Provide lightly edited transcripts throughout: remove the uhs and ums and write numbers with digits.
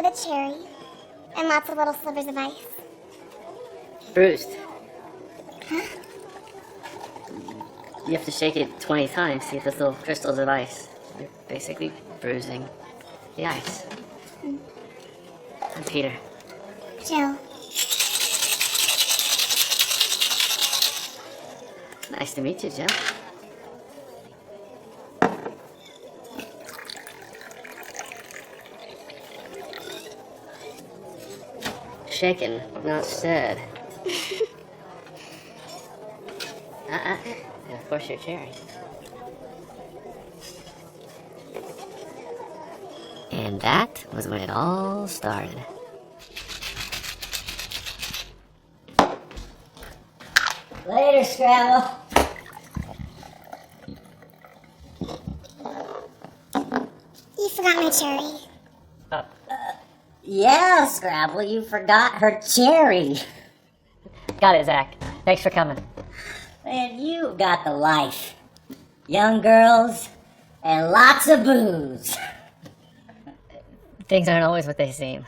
a cherry and lots of little slivers of ice. Bruised. You have to shake it 20 times to get those little crystals of ice. You're basically bruising the ice. I'm Peter. Jill. Nice to meet you, Jill. Shaken, not stirred. And of course, your cherry. And that was when it all started. Later, Scrabble. You forgot my cherry. Yeah, Scrabble, you forgot her cherry. Got it, Zach. Thanks for coming. Man, you've got the life. Young girls and lots of booze. Things aren't always what they seem.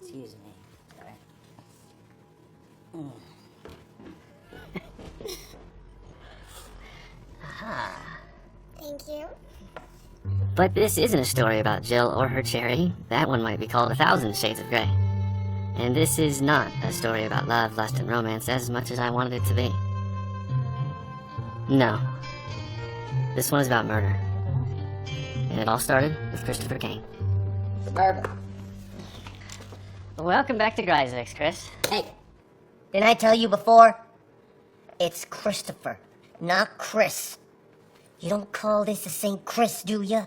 Excuse me. Sorry. Thank you. But this isn't a story about Jill or her cherry. That one might be called 1,000 Shades of Grey. And this is not a story about love, lust, and romance as much as I wanted it to be. No. This one is about murder. And it all started with Christopher Kane. Suburban. Welcome back to Gryzex, Chris. Hey, didn't I tell you before? It's Christopher, not Chris. You don't call this a St. Chris, do ya?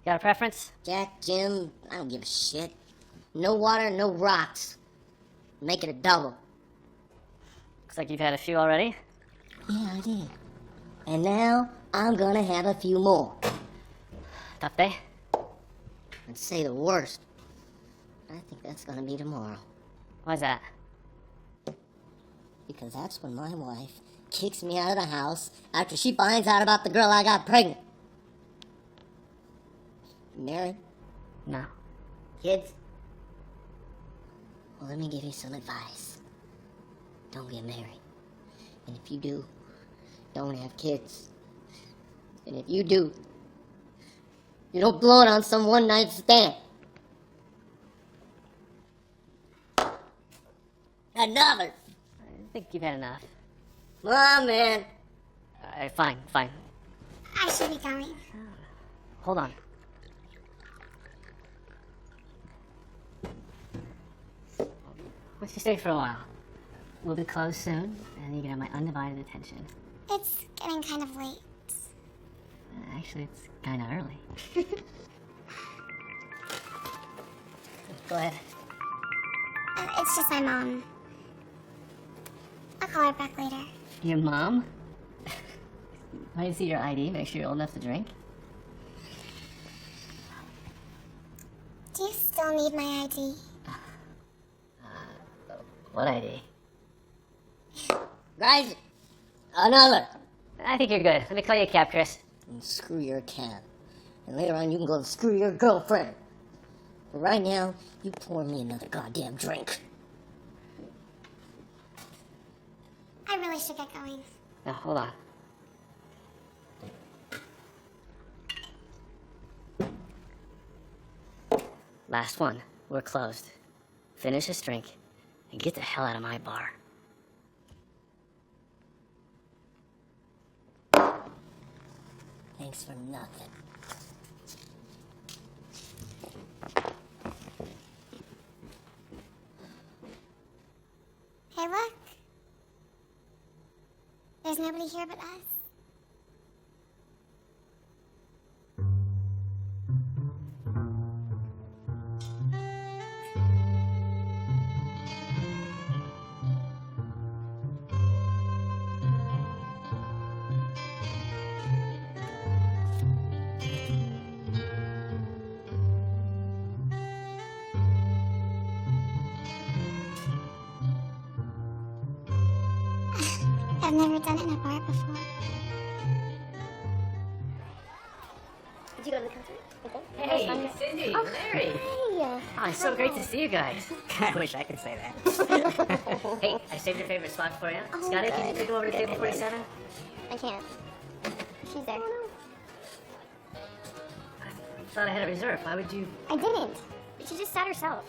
Got a preference? Jack, Jim, I don't give a shit. No water, no rocks. Make it a double. Looks like you've had a few already. Yeah, I did. And now I'm gonna have a few more. Tough day? I'd say the worst. I think that's gonna be tomorrow. Why's that? Because that's when my wife kicks me out of the house after she finds out about the girl I got pregnant. You married? No. Kids? Well, let me give you some advice. Don't get married. And if you do, don't have kids. And if you do, you don't blow it on some one-night stand. Another. I think you've had enough. Come on, man. Fine. I should be going. Hold on. Why don't you stay for a while? We'll be closed soon, and you can have my undivided attention. It's getting kind of late. Actually, it's kind of early. Go ahead. It's just my mom. I'll call her back later. Your mom? Why do you see your ID? Make sure you're old enough to drink. Do you still need my ID? What ID? Guys, another. I think you're good. Let me call you a cab, Chris. And screw your cat. And later on, you can go and screw your girlfriend. But right now, you pour me another goddamn drink. I really should get going. No, hold on. Last one. We're closed. Finish this drink and get the hell out of my bar. Thanks for nothing. Hey, look. There's nobody here but us. I've never done it in a bar before. you go to the concert? Okay. Hey, Cindy, Larry. Hey. Oh, it's so great to see you guys. I wish I could say that. Hey, I saved your favorite spot for you. Oh, Scotty, can you take him over to good, table good, good. 47? I can't. She's there. I thought I had it reserved. Why would you? I didn't. She just sat herself.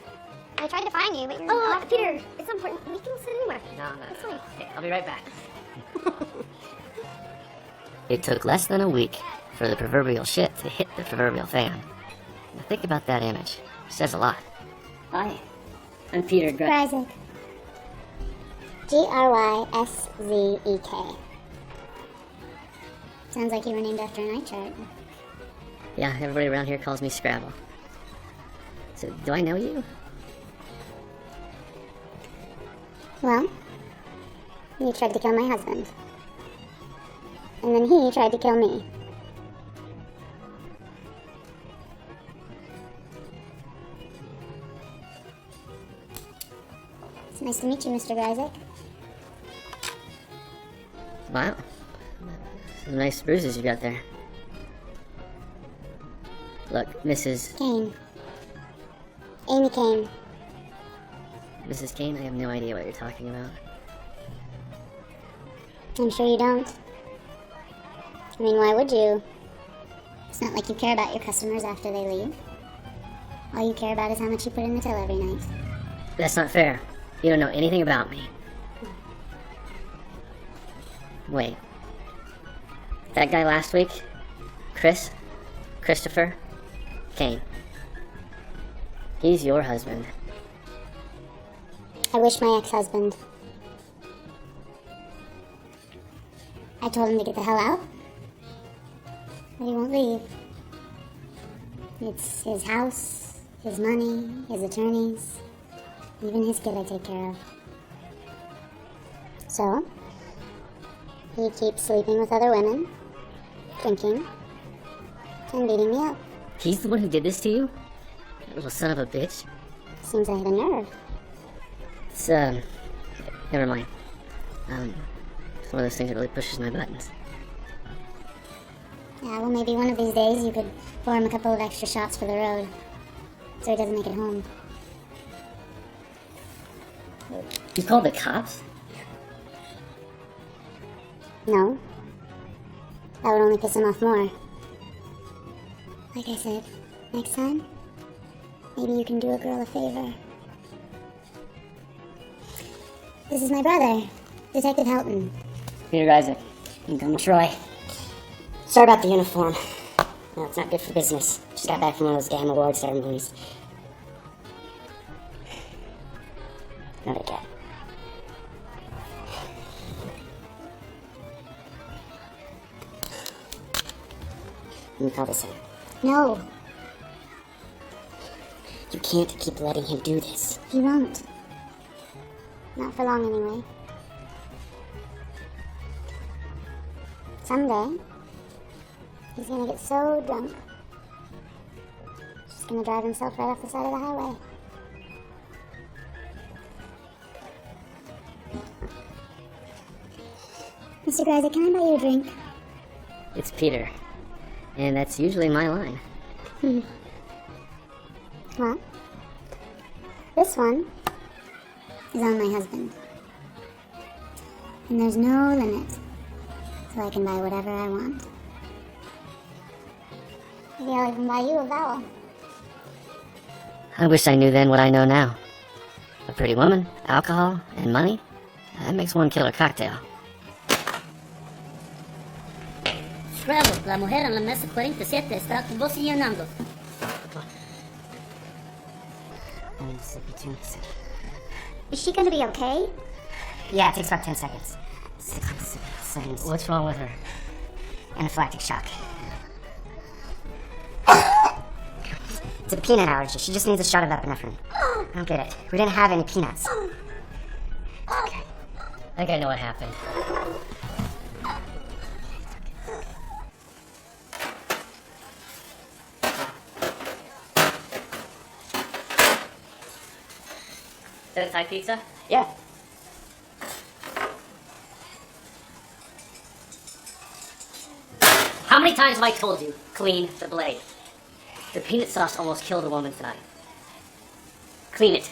I tried to find you, but you're Oh, not. Peter, it's not important. We can sit anywhere. No. It's fine. Hey, I'll be right back. It took less than a week for the proverbial shit to hit the proverbial fan. Now think about that image. It says a lot. Hi. I'm Peter Gryzek. Gryszek. Sounds like you were named after an eye chart. Yeah, everybody around here calls me Scrabble. So, do I know you? Well, you tried to kill my husband. And then he tried to kill me. It's nice to meet you, Mr. Gryzek. Wow. Some nice bruises you got there. Look, Mrs. Kane. Amy Kane. Mrs. Kane, I have no idea what you're talking about. I'm sure you don't. I mean, why would you? It's not like you care about your customers after they leave. All you care about is how much you put in the till every night. That's not fair. You don't know anything about me. Wait. That guy last week? Christopher Kane. He's your husband. I wish my ex-husband. I told him to get the hell out. But he won't leave. It's his house, his money, his attorneys, even his kid I take care of. So, he keeps sleeping with other women, drinking, and beating me up. He's the one who did this to you? That little son of a bitch. Seems I had a nerve. It's, never mind. It's one of those things that really pushes my buttons. Yeah, well, maybe one of these days you could pour him a couple of extra shots for the road, so he doesn't make it home. You called the cops? No. That would only piss him off more. Like I said, next time, maybe you can do a girl a favor. This is my brother, Detective Helton. Peter Gryzek. I'm Troy. Sorry about the uniform. No, it's not good for business. Just got back from one of those damn award ceremonies. Not again. Let me call this in. No, You can't keep letting him do this. he won't. Not for long, anyway. Someday, he's gonna get so drunk, he's gonna drive himself right off the side of the highway. Mr. Gryzek, can I buy you a drink? It's Peter. And that's usually my line. Well, this one is on my husband. And there's no limit, so I can buy whatever I want. Maybe I'll even buy you a vowel. I wish I knew then what I know now. A pretty woman, alcohol, and money? That makes one killer cocktail. Scrabble, la mujer en la mesa 47 está convulsionando. Is she gonna be okay? Yeah, it takes about 10 seconds. 6 seconds. What's wrong with her? Anaphylactic shock. It's a peanut allergy. She just needs a shot of epinephrine. I don't get it. We didn't have any peanuts. Okay. I think I know what happened. Is that a Thai pizza? Yeah. How many many times have I told you, clean the blade? The peanut sauce almost killed a woman tonight. Clean it.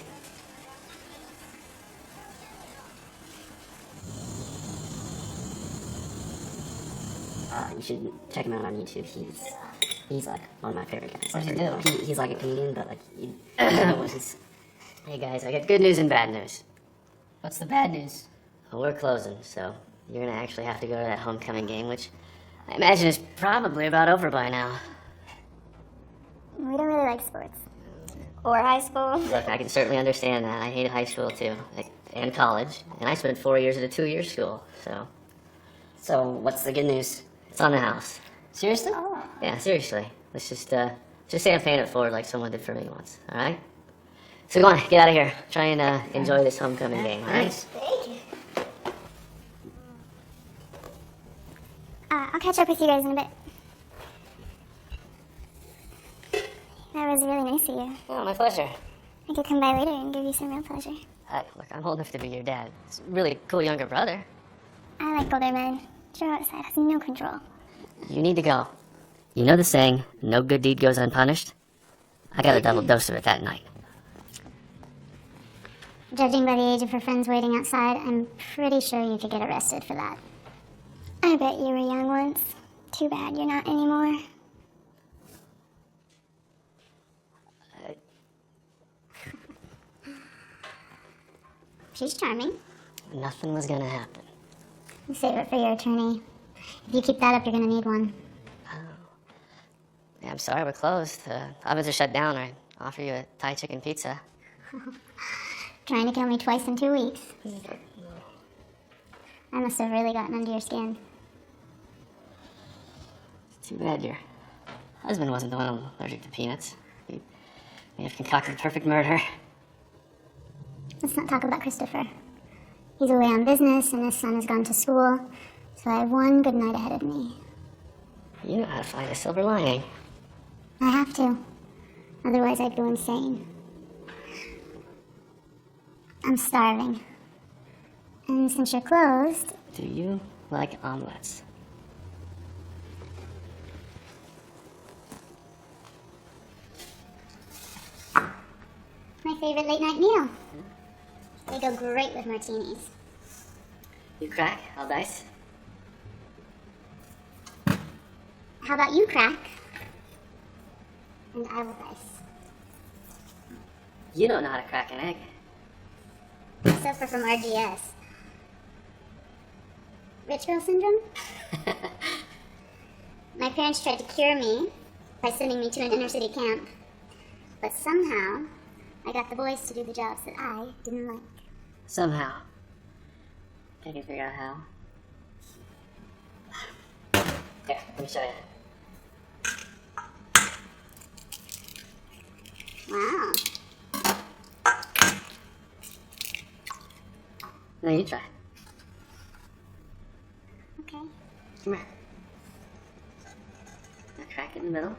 You should check him out on YouTube. He's like one of my favorite guys. What does he do? He's like a comedian, but like Hey guys, I got good news and bad news. What's the bad news? Well, we're closing, so you're gonna actually have to go to that homecoming game, which I imagine is probably about over by now. We don't really like sports. Or high school. Look, I can certainly understand that. I hated high school too, and college, and I spent 4 years at a 2-year school, so So what's the good news? it's on the house. Seriously? Yeah, seriously. Let's just say I'm paying it forward like someone did for me once, alright? So go on, get out of here. Try and enjoy this homecoming game, alright? Thank you. I'll catch up with you guys in a bit. That was really nice of you. Oh, my pleasure. I could come by later and give you some real pleasure. Look, I'm old enough to be your dad. It's a really cool younger brother. I like older men. Joe outside has no control. You need to go. You know the saying, no good deed goes unpunished? I got a double dose of it that night. Judging by the age of her friends waiting outside, I'm pretty sure you could get arrested for that. I bet you were young once. Too bad you're not anymore. She's charming. Nothing was gonna happen. You save it for your attorney. If you keep that up, you're gonna need one. Yeah, I'm sorry, we're closed. Ovens are shut down. I offer you a Thai chicken pizza. Trying to kill me twice in 2 weeks. I must have really gotten under your skin. Too bad your husband wasn't the one allergic to peanuts. He may have concocted the perfect murder. Let's not talk about Christopher. He's away on business, and his son has gone to school, so I have one good night ahead of me. You know how to find a silver lining. I have to. Otherwise, I'd go insane. I'm starving. And since you're closed, Do you like omelets? my favorite late night meal. They go great with martinis. You crack, I'll dice. How about you crack? And I will dice. You don't know how to crack an egg. I suffer from RGS. Rich girl syndrome? My parents tried to cure me by sending me to an inner city camp. But somehow, I got the boys to do the jobs that I didn't like. Somehow. I can figure out how. Here, let me show you. Wow. No, you try. Okay. Come here. Now crack it in the middle.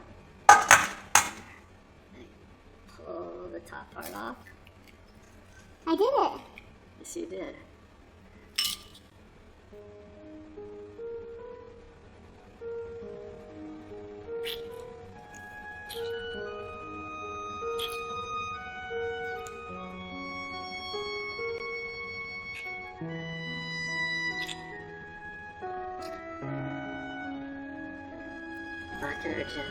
Pull the top part off. I did it. Yes, you did. Back to the chin.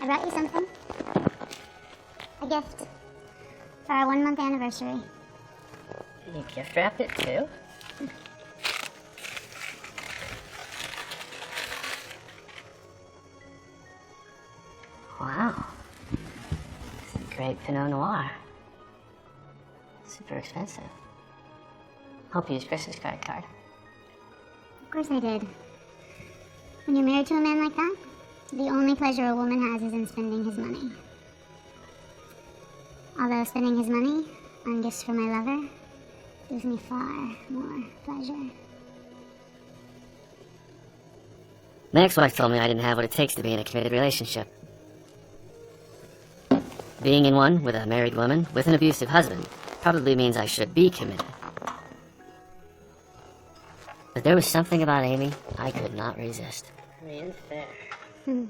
I brought you something. A gift. For our 1-month anniversary. You gift wrapped it too? Wow. It's a great Pinot Noir. Super expensive. Hope you used Chris's credit card. Of course I did. When you're married to a man like that, the only pleasure a woman has is in spending his money. Although spending his money on gifts for my lover gives me far more pleasure. My ex-wife told me I didn't have what it takes to be in a committed relationship. Being in one with a married woman with an abusive husband probably means I should be committed. But there was something about Amy I could not resist. Rien faire. It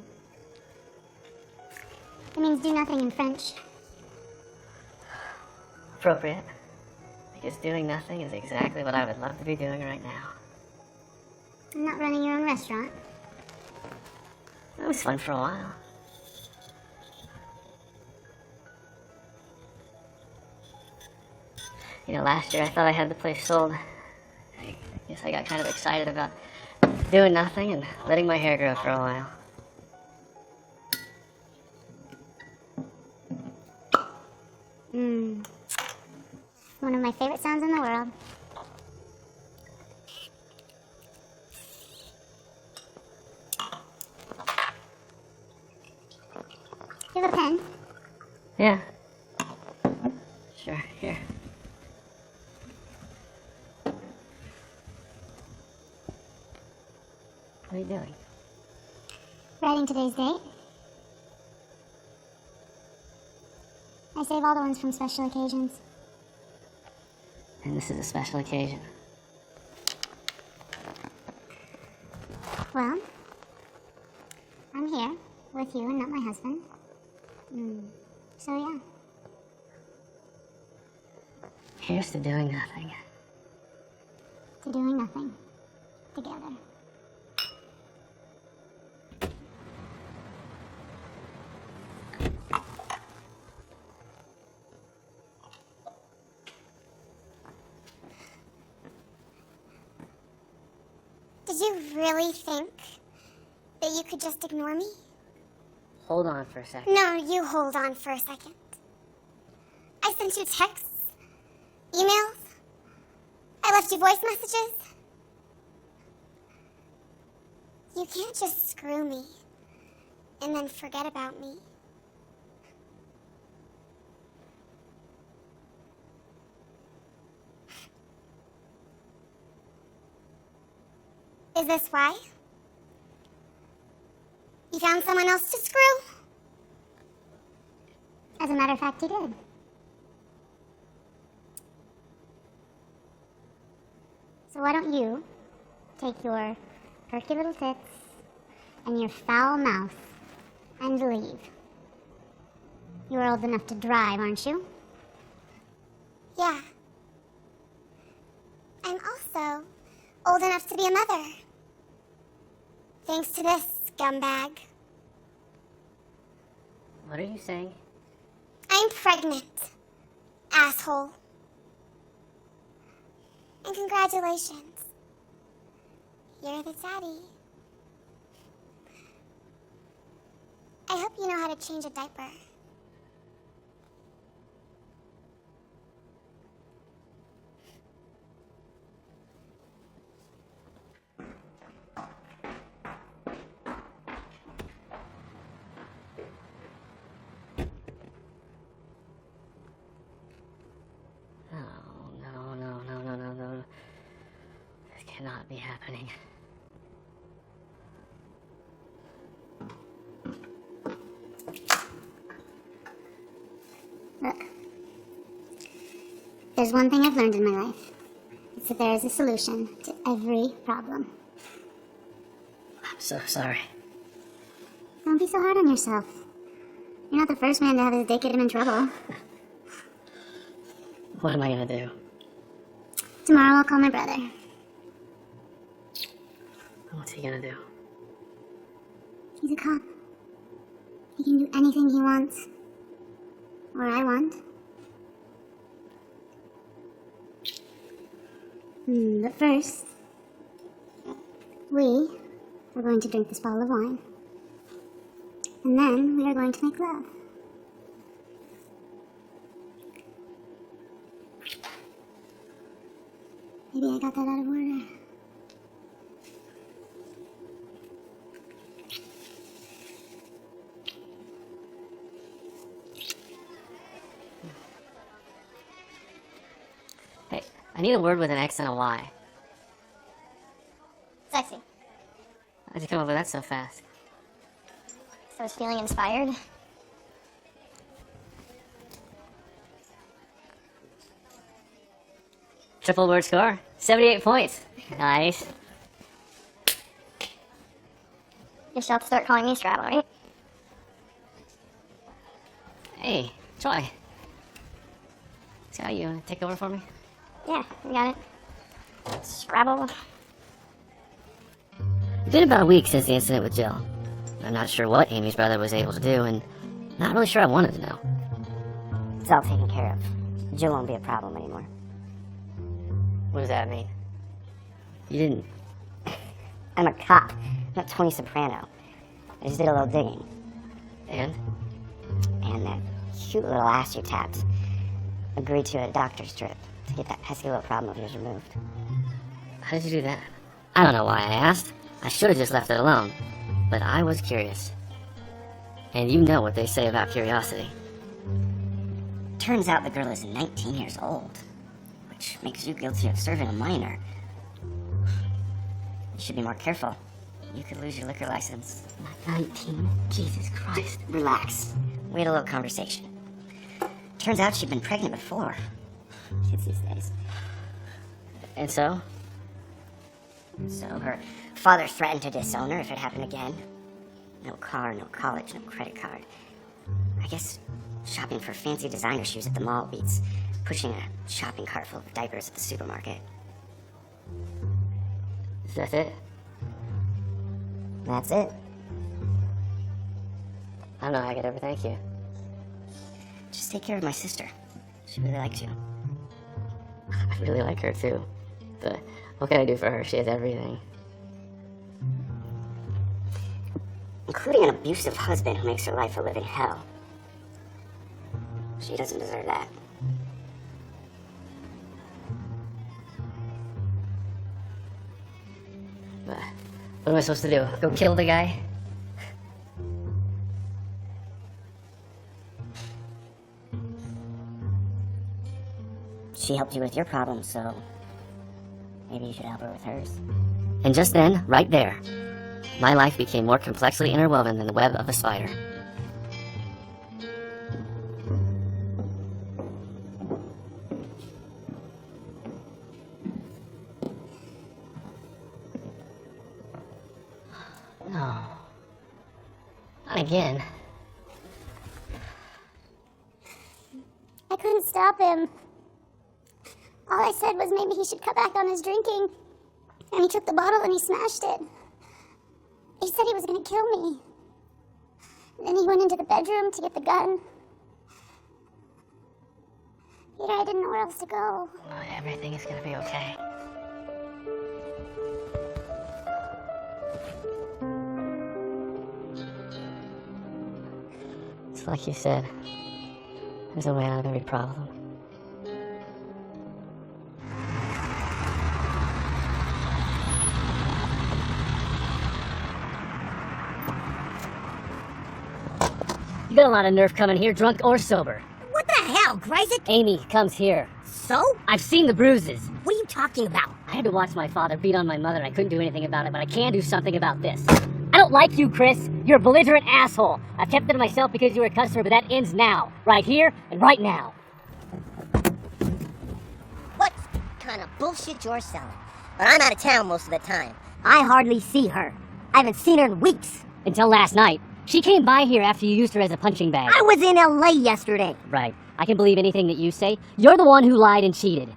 means do nothing in French. Appropriate. Because doing nothing is exactly what I would love to be doing right now. I'm not running your own restaurant. It was fun for a while. You know, last year I thought I had the place sold. I guess I got kind of excited about doing nothing and letting my hair grow for a while. One of my favorite sounds in the world. Do you have a pen? Yeah. Sure, here. What are you doing? Writing today's date. I save all the ones from special occasions. And this is a special occasion. Well, I'm here with you and not my husband. So yeah. Here's to doing nothing. To doing nothing. Together. Did you really think that you could just ignore me? Hold on for a second. No, you hold on for a second. I sent you texts, emails, I left you voice messages. You can't just screw me and then forget about me. Is this why? You found someone else to screw? As a matter of fact, you did. So why don't you take your perky little tits and your foul mouth and leave? You're old enough to drive, aren't you? Yeah. I'm also old enough to be a mother. Thanks to this scumbag. What are you saying? I'm pregnant, asshole. And congratulations. You're the daddy. I hope you know how to change a diaper. No. This cannot be happening. Look, there's one thing I've learned in my life. It's that there is a solution to every problem. I'm so sorry. Don't be so hard on yourself. You're not the first man to have his dick get him in trouble. What am I gonna do? Tomorrow I'll call my brother. What's he gonna do? He's a cop. He can do anything he wants. Or I want. But first, we are going to drink this bottle of wine. And then we are going to make love. Maybe I got that out of order. Hey, I need a word with an X and a Y. Sexy. How'd you come up with that so fast? I was feeling inspired. Triple word score? 78 points. Nice. You shall start calling me Scrabble, right? Hey, Troy. Scott, you wanna take over for me? Yeah, you got it. Scrabble. It's been about a week since the incident with Jill. I'm not sure what Amy's brother was able to do, and not really sure I wanted to know. It's all taken care of. Jill won't be a problem anymore. What does that mean? You didn't. I'm a cop, not Tony Soprano. I just did a little digging. And? And that cute little ass you tapped agreed to a doctor's trip to get that pesky little problem of yours removed. How did you do that? I don't know why I asked. I should have just left it alone. But I was curious. And you know what they say about curiosity. Turns out the girl is 19 years old, which makes you guilty of serving a minor. You should be more careful. You could lose your liquor license. Not 19? Jesus Christ. Just relax. We had a little conversation. Turns out she'd been pregnant before. Kids these days. And so? So her father threatened to disown her if it happened again. No car, no college, no credit card. I guess shopping for fancy designer shoes at the mall beats pushing a shopping cart full of diapers at the supermarket. Is that it? That's it. I don't know how I could ever thank you. Just take care of my sister. She really liked you. I really like her too. But what can I do for her? She has everything. Including an abusive husband who makes her life a living hell. She doesn't deserve that. But what am I supposed to do? Go kill the guy? She helped you with your problems, so maybe you should help her with hers. And just then, right there, my life became more complexly interwoven than the web of a spider. No. Not again. I couldn't stop him. All I said was maybe he should cut back on his drinking. And he took the bottle and he smashed it. He said he was gonna kill me. Then he went into the bedroom to get the gun. Peter, I didn't know where else to go. Everything is gonna be okay. It's like you said. There's a way out of every problem. You got a lot of nerve coming here, drunk or sober. What the hell, Gryzik? Amy comes here. So? I've seen the bruises. What are you talking about? I had to watch my father beat on my mother and I couldn't do anything about it, but I can do something about this. I don't like you, Chris. You're a belligerent asshole. I've kept it to myself because you were a customer, but that ends now. Right here and right now. What kind of bullshit you're selling? But I'm out of town most of the time. I hardly see her. I haven't seen her in weeks. Until last night. She came by here after you used her as a punching bag. I was in LA yesterday. Right. I can believe anything that you say. You're the one who lied and cheated.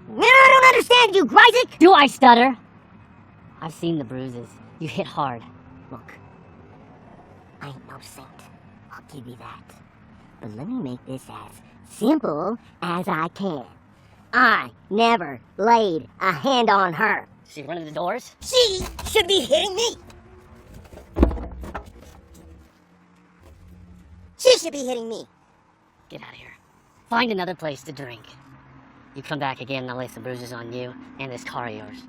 I don't understand you, Gryzik! Do I stutter? I've seen the bruises. You hit hard. Look, I ain't no saint. I'll give you that. But let me make this as simple as I can. I never laid a hand on her. She running the doors? She should be hitting me. She should be hitting me. Get out of here. Find another place to drink. You come back again and I'll lay some bruises on you and this car of yours.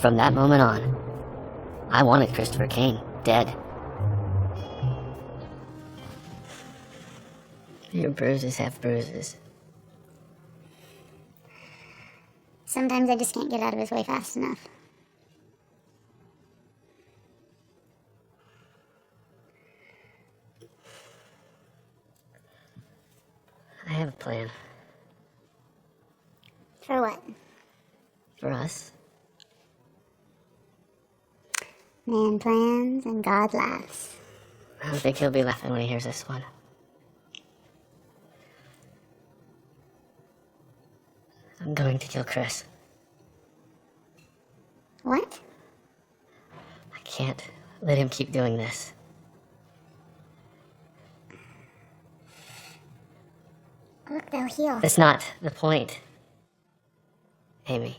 From that moment on, I wanted Christopher Kane dead. Your bruises have bruises. Sometimes I just can't get out of his way fast enough. I have a plan. For what? For us. Man plans and God laughs. I don't think he'll be laughing when he hears this one. I'm going to kill Chris. What? I can't let him keep doing this. Look, they'll heal. That's not the point, Amy.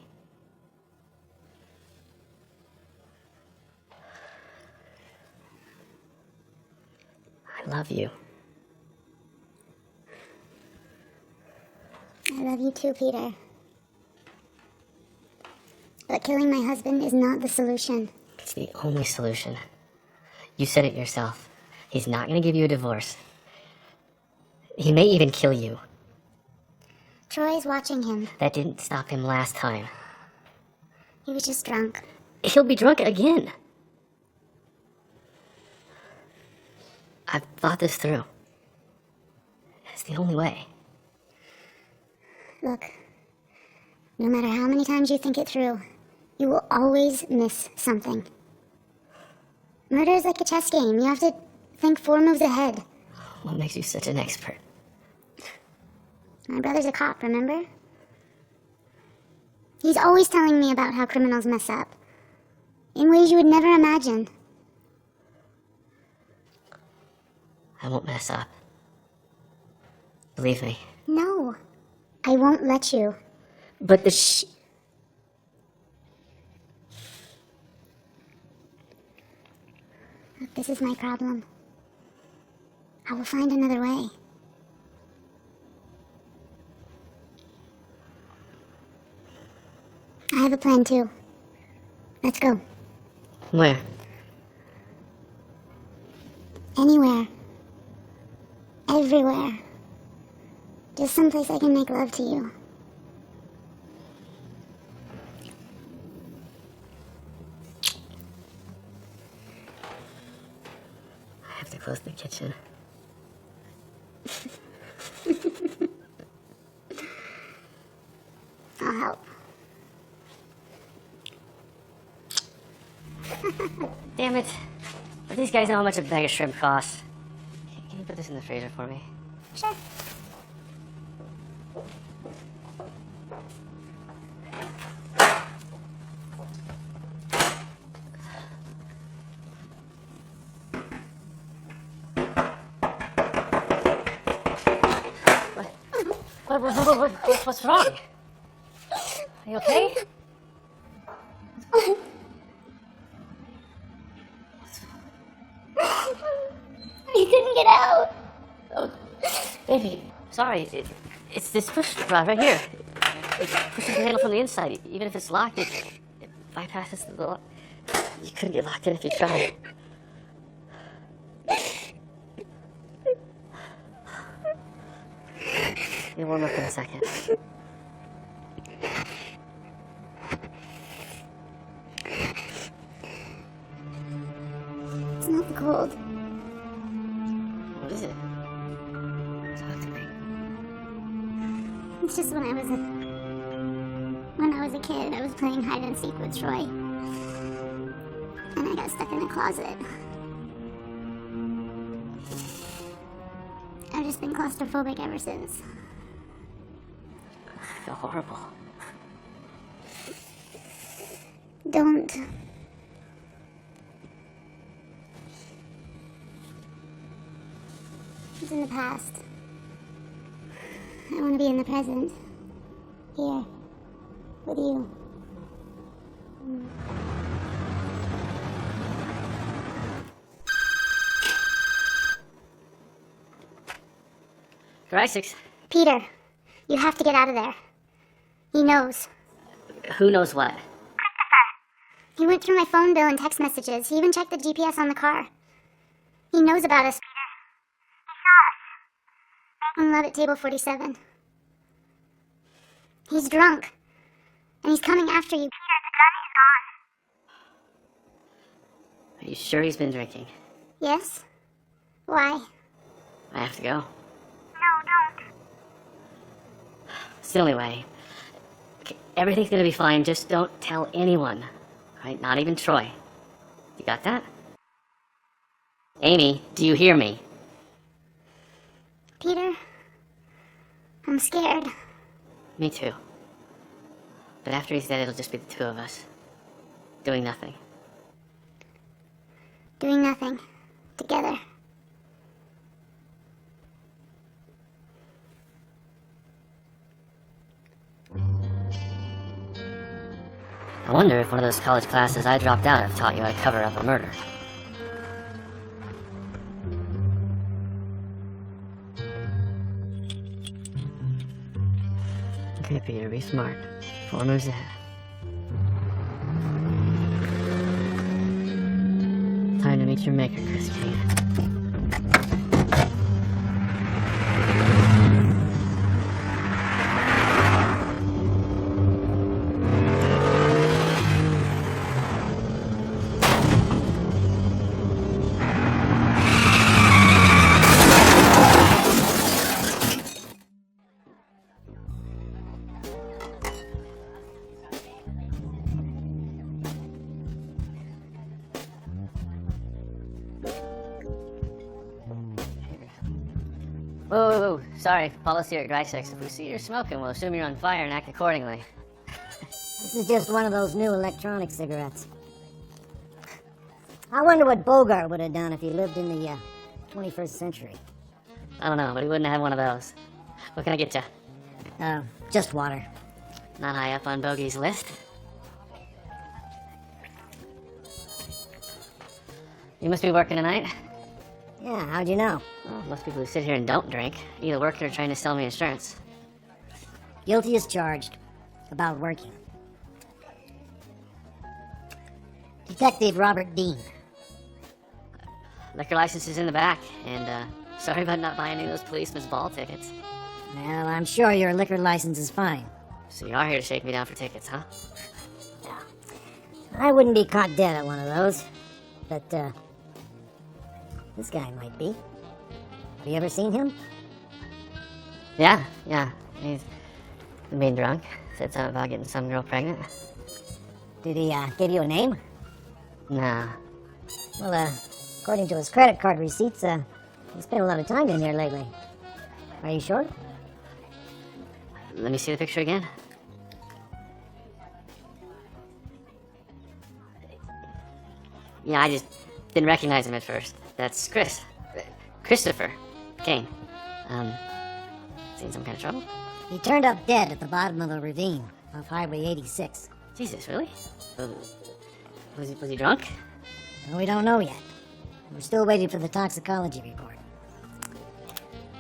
I love you. I love you too, Peter. But killing my husband is not the solution. It's the only solution. You said it yourself. He's not going to give you a divorce. He may even kill you. Troy's watching him. That didn't stop him last time. He was just drunk. He'll be drunk again. I've thought this through. It's the only way. Look, no matter how many times you think it through, you will always miss something. Murder is like a chess game. You have to think 4 moves ahead. What makes you such an expert? My brother's a cop, remember? He's always telling me about how criminals mess up. In ways you would never imagine. I won't mess up. Believe me. No, I won't let you. But the Look, this is my problem. I will find another way. I have a plan too. Let's go. Where? Anywhere. Everywhere. Just someplace I can make love to you. I have to close the kitchen. I'll help. Damn it. But these guys know how much a bag of shrimp costs. Can you put this in the freezer for me? Sure. What's wrong? Are you okay? You couldn't get out. Oh, baby, sorry. It's this push rod right here. It pushes the handle from the inside. Even if it's locked, it bypasses the lock. You couldn't get locked in if you tried. You'll warm up in a second. It's not the cold. What is it? Talk to me. It's just when I was a kid, I was playing hide and seek with Troy. And I got stuck in a closet. I've just been claustrophobic ever since. I feel horrible. Don't. It's in the past. I want to be in the present. Here. With you. Dreisaitz, Peter, you have to get out of there. He knows. who knows what? He went through my phone bill and text messages. He even checked the GPS on the car. He knows about us, Peter. He saw us. Making love at table 47. He's drunk. And he's coming after you, Peter. The gun is gone. Are you sure he's been drinking? Yes? Why? I have to go. No, don't. It's the only way. Okay, everything's gonna be fine. Just don't tell anyone. Right? Not even Troy. You got that? Amy, do you hear me? Peter, I'm scared. Me too. But after he's dead, it'll just be the two of us. Doing nothing. Doing nothing. Together. I wonder if one of those college classes I dropped out have taught you how to cover up a murder. Okay, Peter, be smart. 4 moves ahead. Time to meet your maker, Chris Kane. Whoa. Sorry, policy here at Dry6. If we see you're smoking, we'll assume you're on fire and act accordingly. This is just one of those new electronic cigarettes. I wonder what Bogart would have done if he lived in the 21st century. I don't know, but he wouldn't have one of those. What can I get you? Just water. Not high up on Bogey's list. You must be working tonight? Yeah, how'd you know? Well, most people who sit here and don't drink either work or trying to sell me insurance. Guilty as charged. About working. Detective Robert Dean. Liquor license is in the back, and sorry about not buying any of those policeman's ball tickets. Well, I'm sure your liquor license is fine. So you are here to shake me down for tickets, huh? I wouldn't be caught dead at one of those. But, this guy might be. Have you ever seen him? Yeah. He's being drunk. Said something about getting some girl pregnant. Did he, give you a name? Nah. Well, according to his credit card receipts, he spent a lot of time in here lately. Are you sure? Let me see the picture again. Yeah, I just didn't recognize him at first. That's Christopher Kane. Seen some kind of trouble? He turned up dead at the bottom of the ravine off Highway 86. Jesus, really? Was he drunk? Well, we don't know yet. We're still waiting for the toxicology report.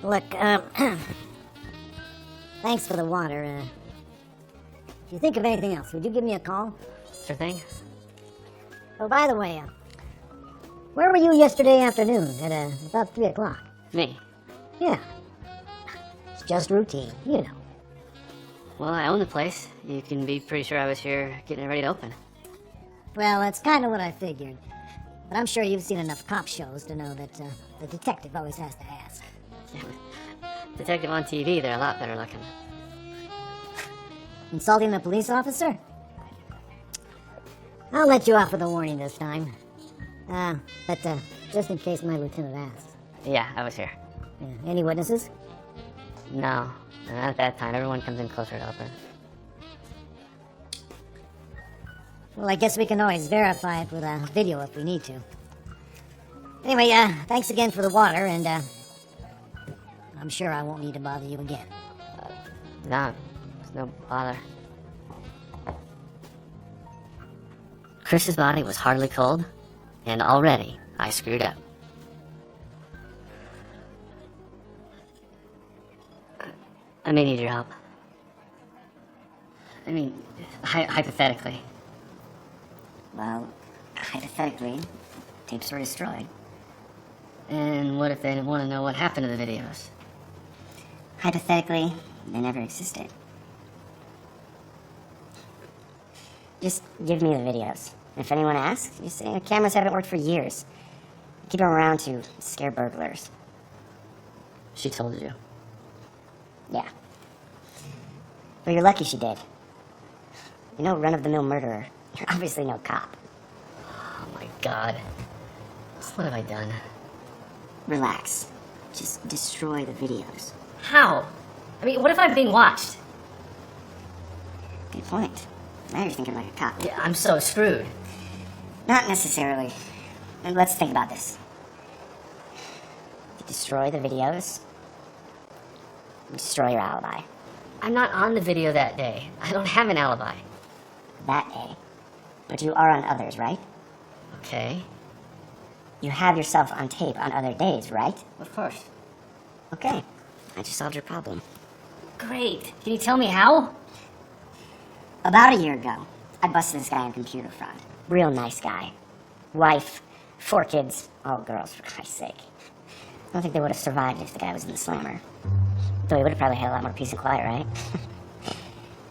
Look, thanks for the water. If you think of anything else, would you give me a call? Sure thing. Oh, by the way, where were you yesterday afternoon at about 3 o'clock? Me? Yeah. It's just routine, you know. Well, I own the place. You can be pretty sure I was here getting it ready to open. Well, that's kind of what I figured. But I'm sure you've seen enough cop shows to know that the detective always has to ask. Yeah, but detective on TV, they're a lot better looking. Insulting a police officer? I'll let you off with a warning this time. But just in case my lieutenant asks. Yeah, I was here. Yeah, any witnesses? No, not at that time. Everyone comes in closer to open. Well, I guess we can always verify it with a video if we need to. Anyway, thanks again for the water, and I'm sure I won't need to bother you again. No, it's no bother. Chris's body was hardly cold, and already I screwed up. I may need your help. I mean, hypothetically. Well, hypothetically, tapes were destroyed. And what if they didn't want to know what happened to the videos? Hypothetically, they never existed. Just give me the videos. And if anyone asks, you say the cameras haven't worked for years. Keep them around to scare burglars. She told you. Yeah. Well, you're lucky she did. You're no run-of-the-mill murderer. You're obviously no cop. Oh my god. What have I done? Relax. Just destroy the videos. How? I mean, what if I'm being watched? Good point. Now you're thinking like a cop. Yeah, I'm so screwed. Not necessarily. And let's think about this. You destroy the videos. You destroy your alibi. I'm not on the video that day. I don't have an alibi. That day. But you are on others, right? Okay. You have yourself on tape on other days, right? Of course. Okay. I just solved your problem. Great. Can you tell me how? About a year ago, I busted this guy on computer fraud. Real nice guy. Wife, 4 kids, all girls, for Christ's sake. I don't think they would have survived if the guy was in the slammer. Though he would have probably had a lot more peace and quiet, right?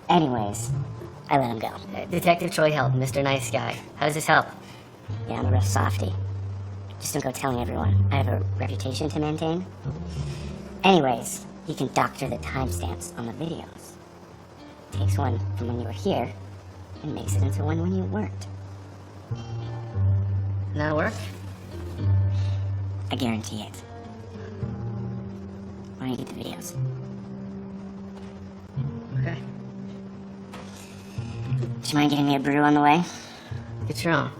Anyways, I let him go. Detective Troy Helton, Mr. Nice Guy. How does this help? Yeah, I'm a real softie. Just don't go telling everyone. I have a reputation to maintain. Anyways, you can doctor the timestamps on the videos. Takes one from when you were here and makes it into one when you weren't. That'll work? I guarantee it. Why don't you get the videos? Okay. Do you mind getting me a brew on the way? Get your own.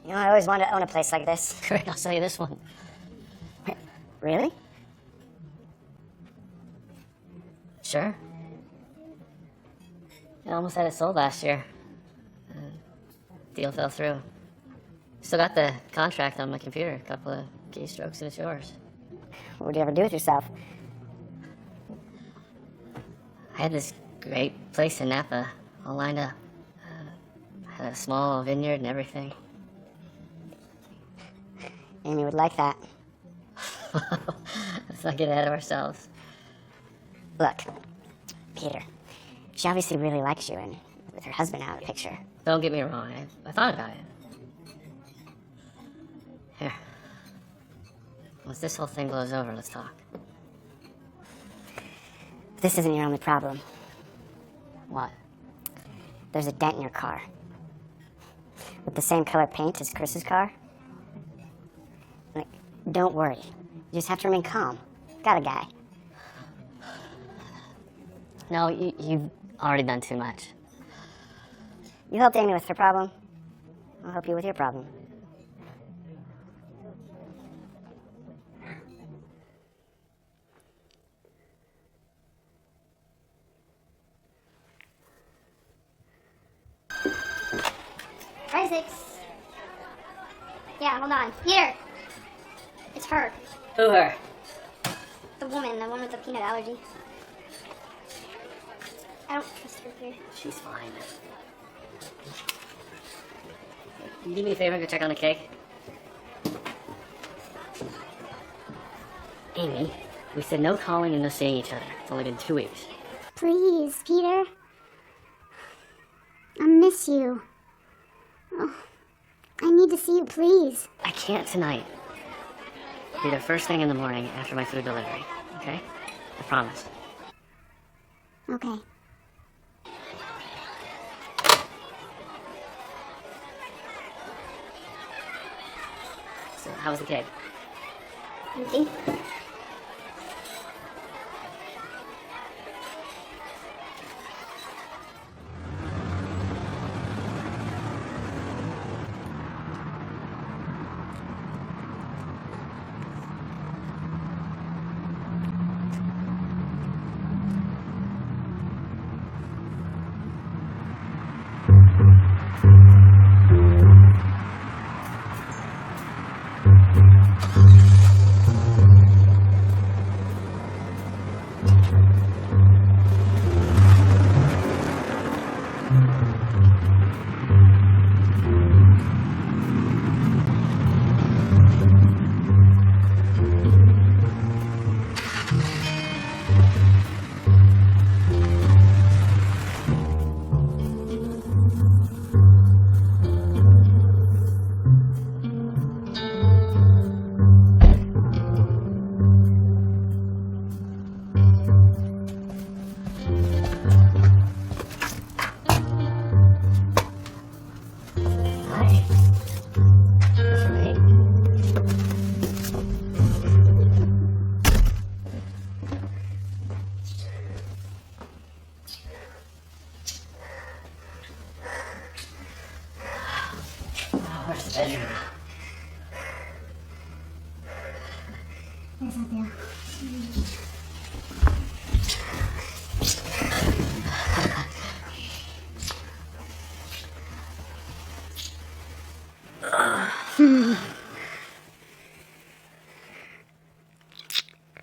You know, I always wanted to own a place like this. Great, I'll sell you this one. Really? Sure. I almost had it sold last year. Deal fell through. Still got the contract on my computer. A couple of keystrokes and it's yours. What would you ever do with yourself? I had this great place in Napa, all lined up. Had a small vineyard and everything. Amy would like that. Let's not get ahead of ourselves. Look, Peter, she obviously really likes you, and with her husband out of the picture. Don't get me wrong, I thought about it. Here. Once this whole thing blows over, let's talk. This isn't your only problem. What? There's a dent in your car. With the same color paint as Chris's car. Like, don't worry. You just have to remain calm. Got a guy. No, you've already done too much. You helped Amy with her problem. I'll help you with your problem. Isaacs. Yeah, hold on. Here. It's her. Who her? The woman with the peanut allergy. I don't trust her here. She's fine. Can you do me a favor and go check on the cake? Amy, we said no calling and no seeing each other. It's only been 2 weeks. Please, Peter. I miss you. Oh, I need to see you, please. I can't tonight. Be there first thing in the morning after my food delivery, okay? I promise. Okay. So, how was the cake? Empty. Hi. Right. Oh, where's the bedroom? Yes, up here.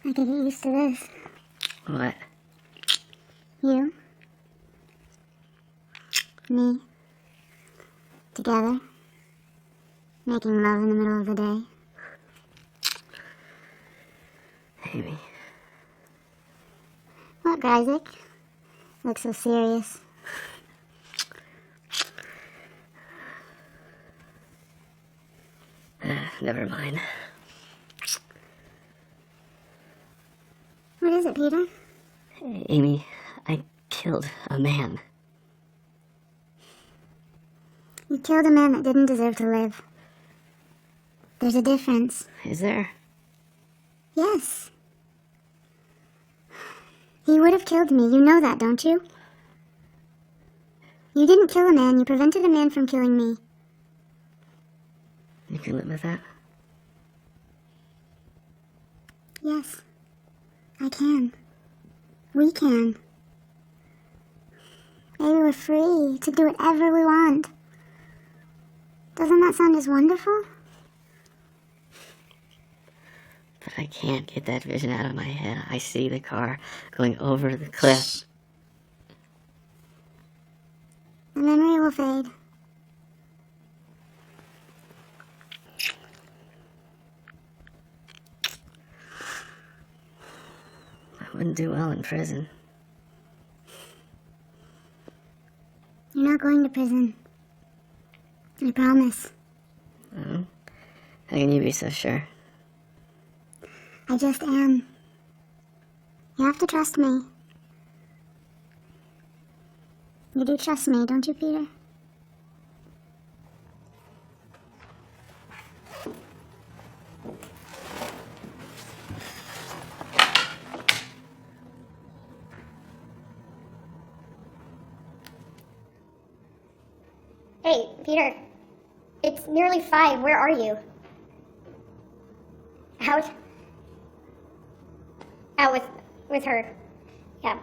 I can get used to this. What? You. Me. Together. Making love in the middle of the day. Amy. What, Isaac? Look so serious. Never mind. What is it, Peter? Amy, I killed a man. You killed a man that didn't deserve to live. There's a difference. Is there? Yes. He would have killed me. You know that, don't you? You didn't kill a man. You prevented a man from killing me. You can live with that? Yes. I can. We can. Maybe we're free to do whatever we want. Doesn't that sound just wonderful? But I can't get that vision out of my head. I see the car going over the cliff. The memory will fade. I wouldn't do well in prison. You're not going to prison. I promise. How can you be so sure? I just am. You have to trust me. You do trust me, don't you, Peter? Hey, Peter. It's nearly 5. Where are you? Out? Out with her. Yeah.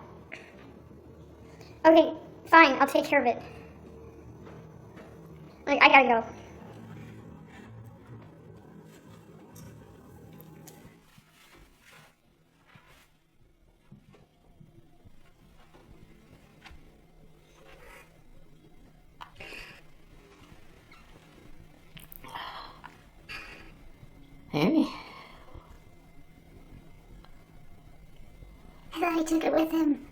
Okay, fine. I'll take care of it. Like, I gotta go. Amy? I thought he took it with him.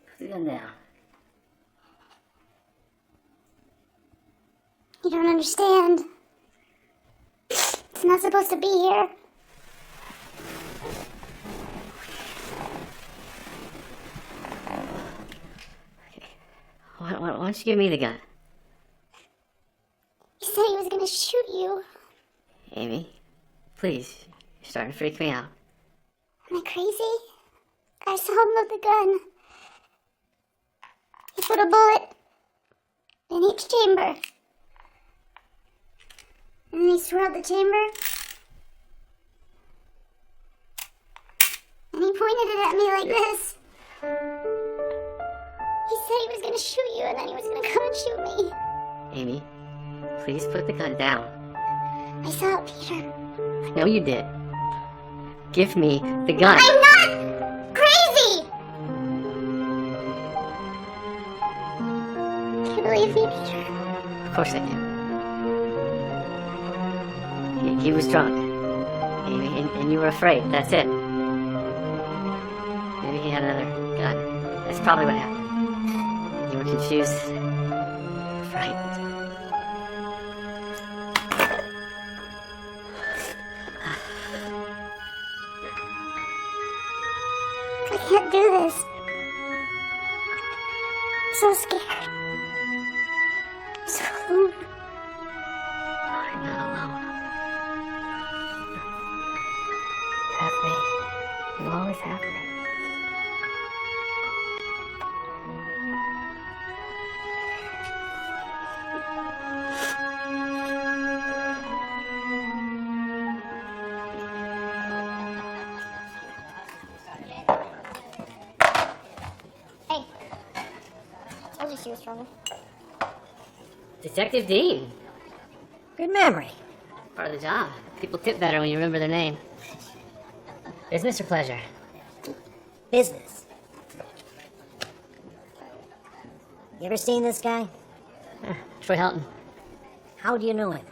Put the gun down. You don't understand. It's not supposed to be here. Why don't you give me the gun? He said he was gonna shoot you. Amy, please. You're starting to freak me out. Am I crazy? I saw him load the gun. He put a bullet in each chamber. And then he swirled the chamber. And he pointed it at me like this. He said he was gonna shoot you and then he was gonna come and shoot me. Amy, please put the gun down. I saw it, Peter. I know you did. Give me the gun. I'm not crazy! Do you believe me, Peter? Of course I do. He was drunk. Amy, and you were afraid. That's it. Maybe he had another gun. That's probably what happened. You were confused. Frightened. I can't do this. I'm so scared. I'm so alone. I'm not alone. You have me. You always have me. Hey. Told you she was trouble. Detective Dean. Good memory. Part of the job. People tip better when you remember their name. Business or pleasure? Business. You ever seen this guy? Troy Helton. How do you know him?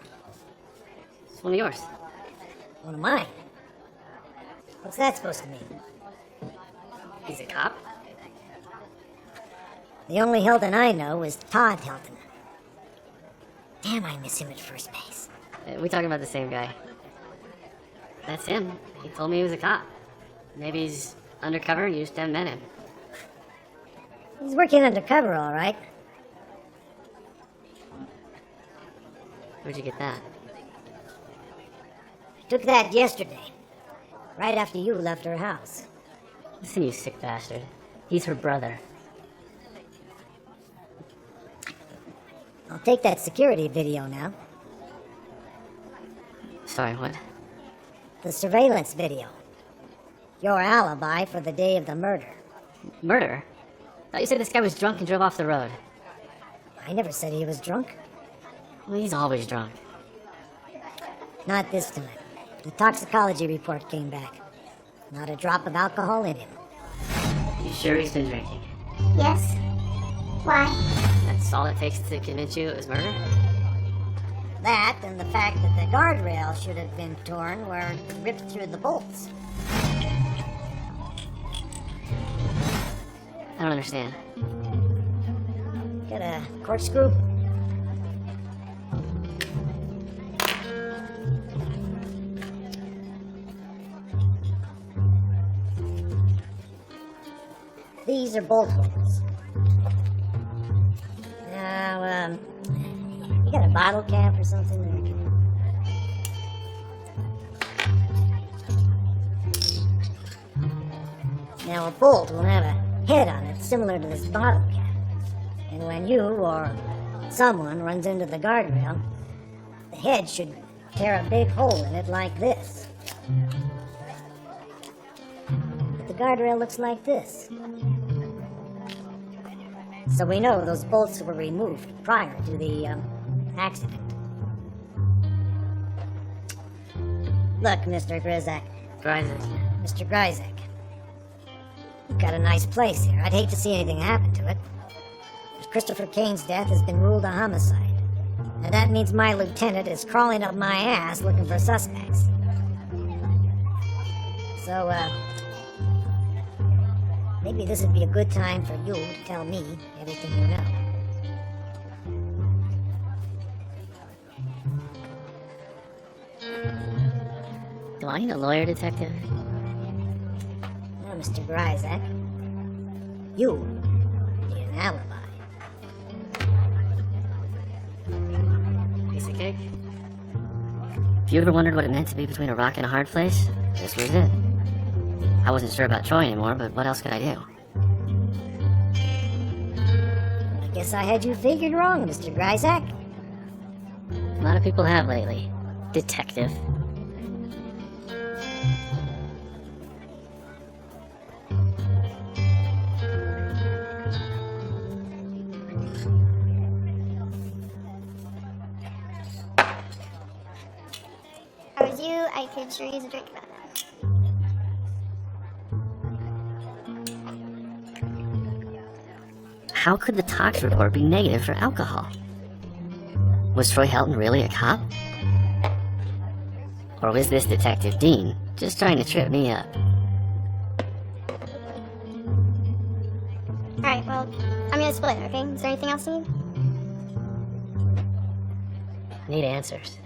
It's one of yours. One of mine. What's that supposed to mean? He's a cop. The only Hilton I know is Todd Hilton. Damn, I miss him at first base. We talking about the same guy. That's him. He told me he was a cop. Maybe he's undercover and you just haven't met him. He's working undercover, all right. Where'd you get that? I took that yesterday, right after you left her house. Listen, you sick bastard. He's her brother. I'll take that security video now. Sorry, what? The surveillance video. Your alibi for the day of the murder. Murder? Thought you said this guy was drunk and drove off the road. I never said he was drunk. Well, he's always drunk. Not this time. The toxicology report came back. Not a drop of alcohol in him. You sure he's been drinking? Yes. Why? That's all it takes to convince you it was murder? That and the fact that the guardrail should have been torn where it ripped through the bolts. I don't understand. Got a corkscrew? These are bolt holes. Now, you got a bottle cap or something? Now, a bolt will have a head on it similar to this bottle cap. And when you or someone runs into the guardrail, the head should tear a big hole in it like this. But the guardrail looks like this. So we know those bolts were removed prior to the accident. Look, Mr. Grizak. Grizak. Mr. Grizak. You've got a nice place here. I'd hate to see anything happen to it. But Christopher Kane's death has been ruled a homicide. And that means my lieutenant is crawling up my ass looking for suspects. So, maybe this would be a good time for you to tell me everything you know. Do I need a lawyer, detective? Now, Mr. Grizak, you need an alibi. Piece of cake? If you ever wondered what it meant to be between a rock and a hard place, this was it. I wasn't sure about Troy anymore, but what else could I do? I guess I had you figured wrong, Mr. Grizak. A lot of people have lately. Detective. I could sure use a drink about that. How could the tox report be negative for alcohol? Was Troy Helton really a cop? Or was this Detective Dean just trying to trip me up? Alright, well, I'm gonna split, okay? Is there anything else you need? I need answers.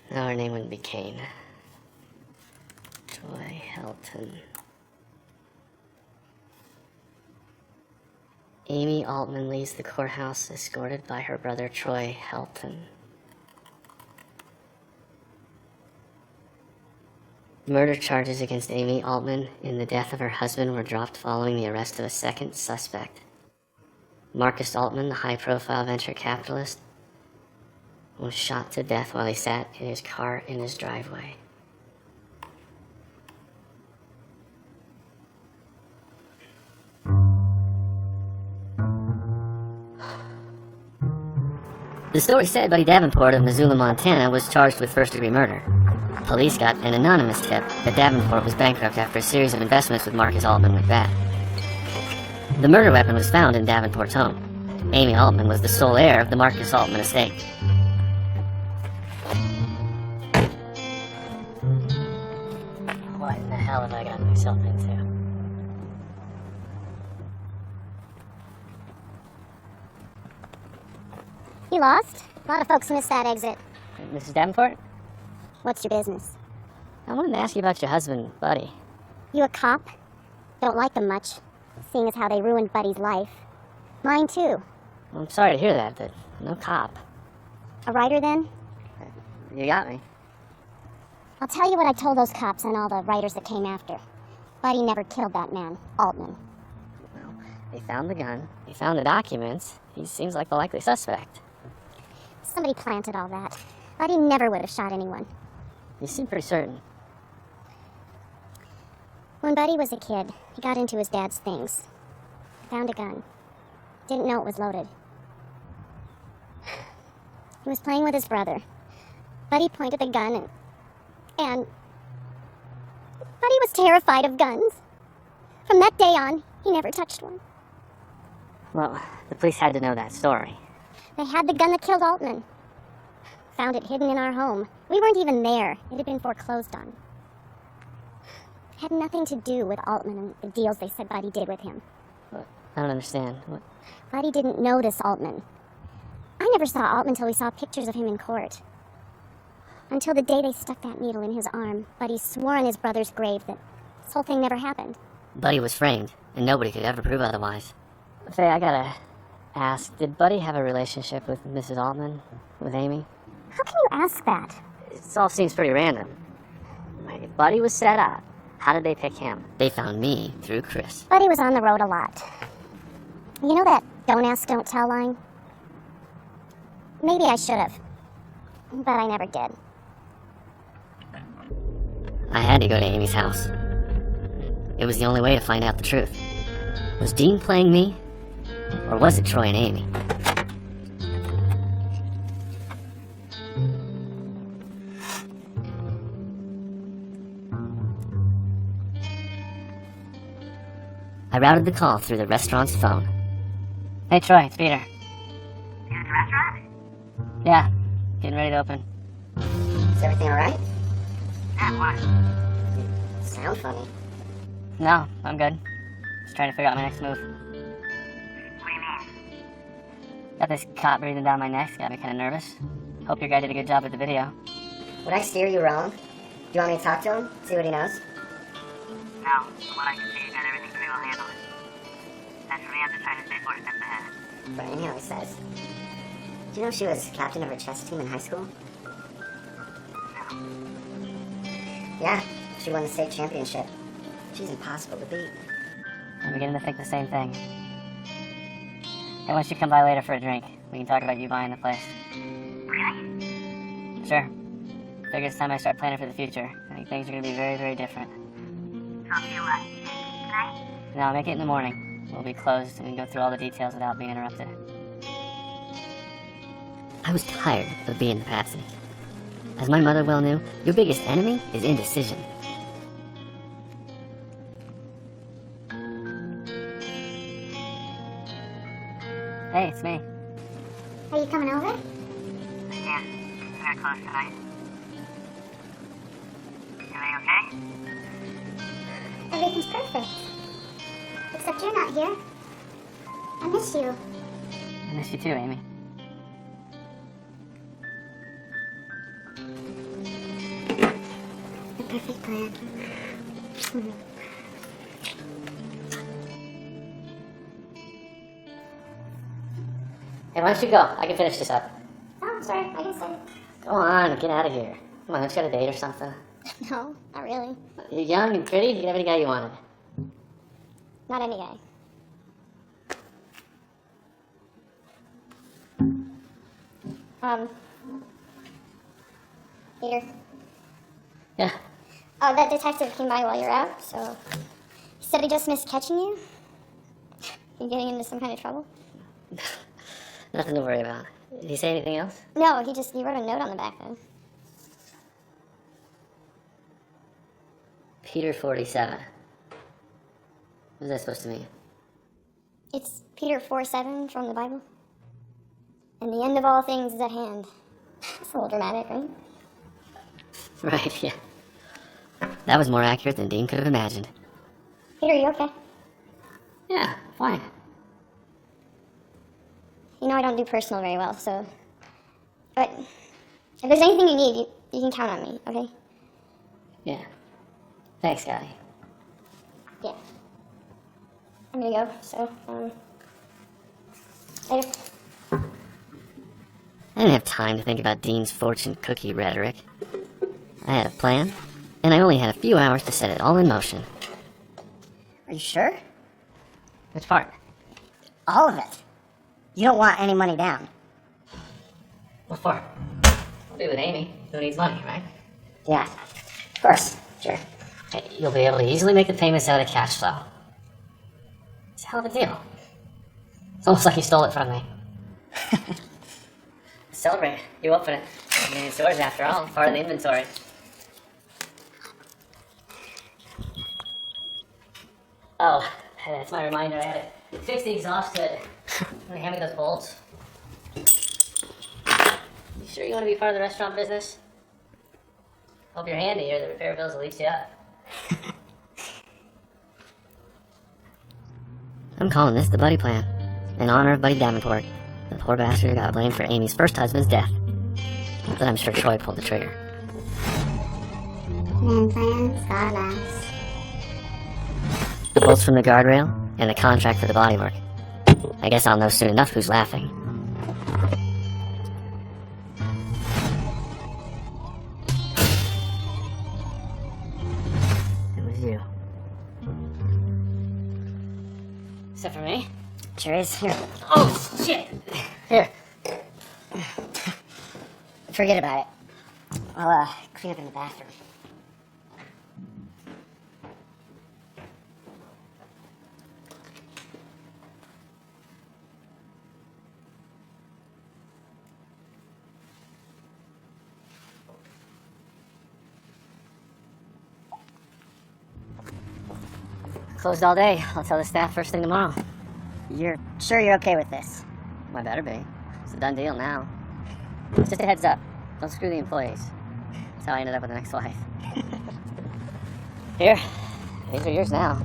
No, her name wouldn't be Kane. Troy Helton. Amy Altman leaves the courthouse escorted by her brother Troy Helton. Murder charges against Amy Altman in the death of her husband were dropped following the arrest of a second suspect. Marcus Altman, the high-profile venture capitalist, was shot to death while he sat in his car in his driveway. The story said Buddy Davenport of Missoula, Montana was charged with first-degree murder. Police got an anonymous tip that Davenport was bankrupt after a series of investments with Marcus Altman went bad. The murder weapon was found in Davenport's home. Amy Altman was the sole heir of the Marcus Altman estate. What in the hell have I gotten myself into? You lost? A lot of folks missed that exit. Mrs. Davenport? What's your business? I wanted to ask you about your husband, Buddy. You a cop? Don't like them much, seeing as how they ruined Buddy's life. Mine too. Well, I'm sorry to hear that, but no cop. A writer then? You got me. I'll tell you what I told those cops and all the writers that came after. Buddy never killed that man, Altman. Well, they found the gun, they found the documents. He seems like the likely suspect. Somebody planted all that. Buddy never would have shot anyone. You seem pretty certain. When Buddy was a kid, he got into his dad's things. Found a gun. Didn't know it was loaded. He was playing with his brother. Buddy pointed the gun and Buddy was terrified of guns. From that day on, he never touched one. Well, the police had to know that story. They had the gun that killed Altman. Found it hidden in our home. We weren't even there. It had been foreclosed on. It had nothing to do with Altman and the deals they said Buddy did with him. What? I don't understand. What? Buddy didn't notice Altman. I never saw Altman until we saw pictures of him in court. Until the day they stuck that needle in his arm, Buddy swore on his brother's grave that this whole thing never happened. Buddy was framed, and nobody could ever prove otherwise. Faye, I gotta ask, did Buddy have a relationship with Mrs. Altman? With Amy? How can you ask that? It all seems pretty random. If Buddy was set up, how did they pick him? They found me through Chris. Buddy was on the road a lot. You know that don't ask, don't tell line? Maybe I should have, but I never did. I had to go to Amy's house. It was the only way to find out the truth. Was Dean playing me? Or was it Troy and Amy? I routed the call through the restaurant's phone. Hey Troy, it's Peter. You at the restaurant? Yeah, getting ready to open. Is everything alright? Yeah, what? You sound funny. No, I'm good. Just trying to figure out my next move. What do you mean? Got this cop breathing down my neck, got me kind of nervous. Hope your guy did a good job with the video. Would I steer you wrong? Do you want me to talk to him? See what he knows? No, from what I can see, you got everything pretty well handled. As for me, I'm just trying to stay 4 steps ahead. But he always says. Do you know she was captain of her chess team in high school? Yeah, she won the state championship. She's impossible to beat. I'm beginning to think the same thing. Hey, why don't you come by later for a drink? We can talk about you buying the place. Really? Sure. Figure it's time I start planning for the future. I think things are going to be very, very different. Talk to you tonight? No, I'll make it in the morning. We'll be closed and we can go through all the details without being interrupted. I was tired of being the patsy. As my mother well knew, your biggest enemy is indecision. Hey, it's me. Are you coming over? Yeah, very close tonight. Everything okay? Everything's perfect. Except you're not here. I miss you. I miss you too, Amy. The perfect plan. Hey, why don't you go? I can finish this up. Oh, sorry. I can say. Go on, get out of here. Come on, don't you got a date or something? No, not really. You're young and pretty, you can have any guy you wanted. Not any guy. Peter. Yeah. Oh, that detective came by while you were out, so he said he just missed catching you. You getting into some kind of trouble? Nothing to worry about. Did he say anything else? No, he wrote a note on the back though. Peter 47. What is that supposed to mean? It's Peter 4:7 from the Bible. And the end of all things is at hand. It's a little dramatic, right? Right, yeah. That was more accurate than Dean could have imagined. Peter, you okay? Yeah, fine. You know I don't do personal very well, so... But if there's anything you need, you can count on me, okay? Yeah. Thanks, Scotty. Yeah. I'm gonna go, so, later. I didn't have time to think about Dean's fortune cookie rhetoric. I had a plan, and I only had a few hours to set it all in motion. Are you sure? Which part? All of it. You don't want any money down. What for? I'll be with Amy, who needs money, right? Yeah, of course. Sure. Hey, you'll be able to easily make the payments out of cash flow. It's a hell of a deal. It's almost like you stole it from me. Celebrate. You open it. I mean, it's yours after all. Part of the inventory. Oh, that's my reminder. I had to fix the exhaust hood. Hand me those bolts. You sure you want to be part of the restaurant business? Hope you're handy, or the repair bills will eat you up. I'm calling this the Buddy Plan, in honor of Buddy Davenport. The poor bastard got blamed for Amy's first husband's death. But I'm sure Troy pulled the trigger. Man plans, God laughs. The bolts from the guardrail, and the contract for the bodywork. I guess I'll know soon enough who's laughing. It was you. Except for me? Sure is. Here. Oh, shit! Here. Forget about it. I'll clean up in the bathroom. Closed all day. I'll tell the staff first thing tomorrow. You're sure you're okay with this? I better be. It's a done deal now. Just a heads up. Don't screw the employees. That's how I ended up with an ex-wife. Here. These are yours now.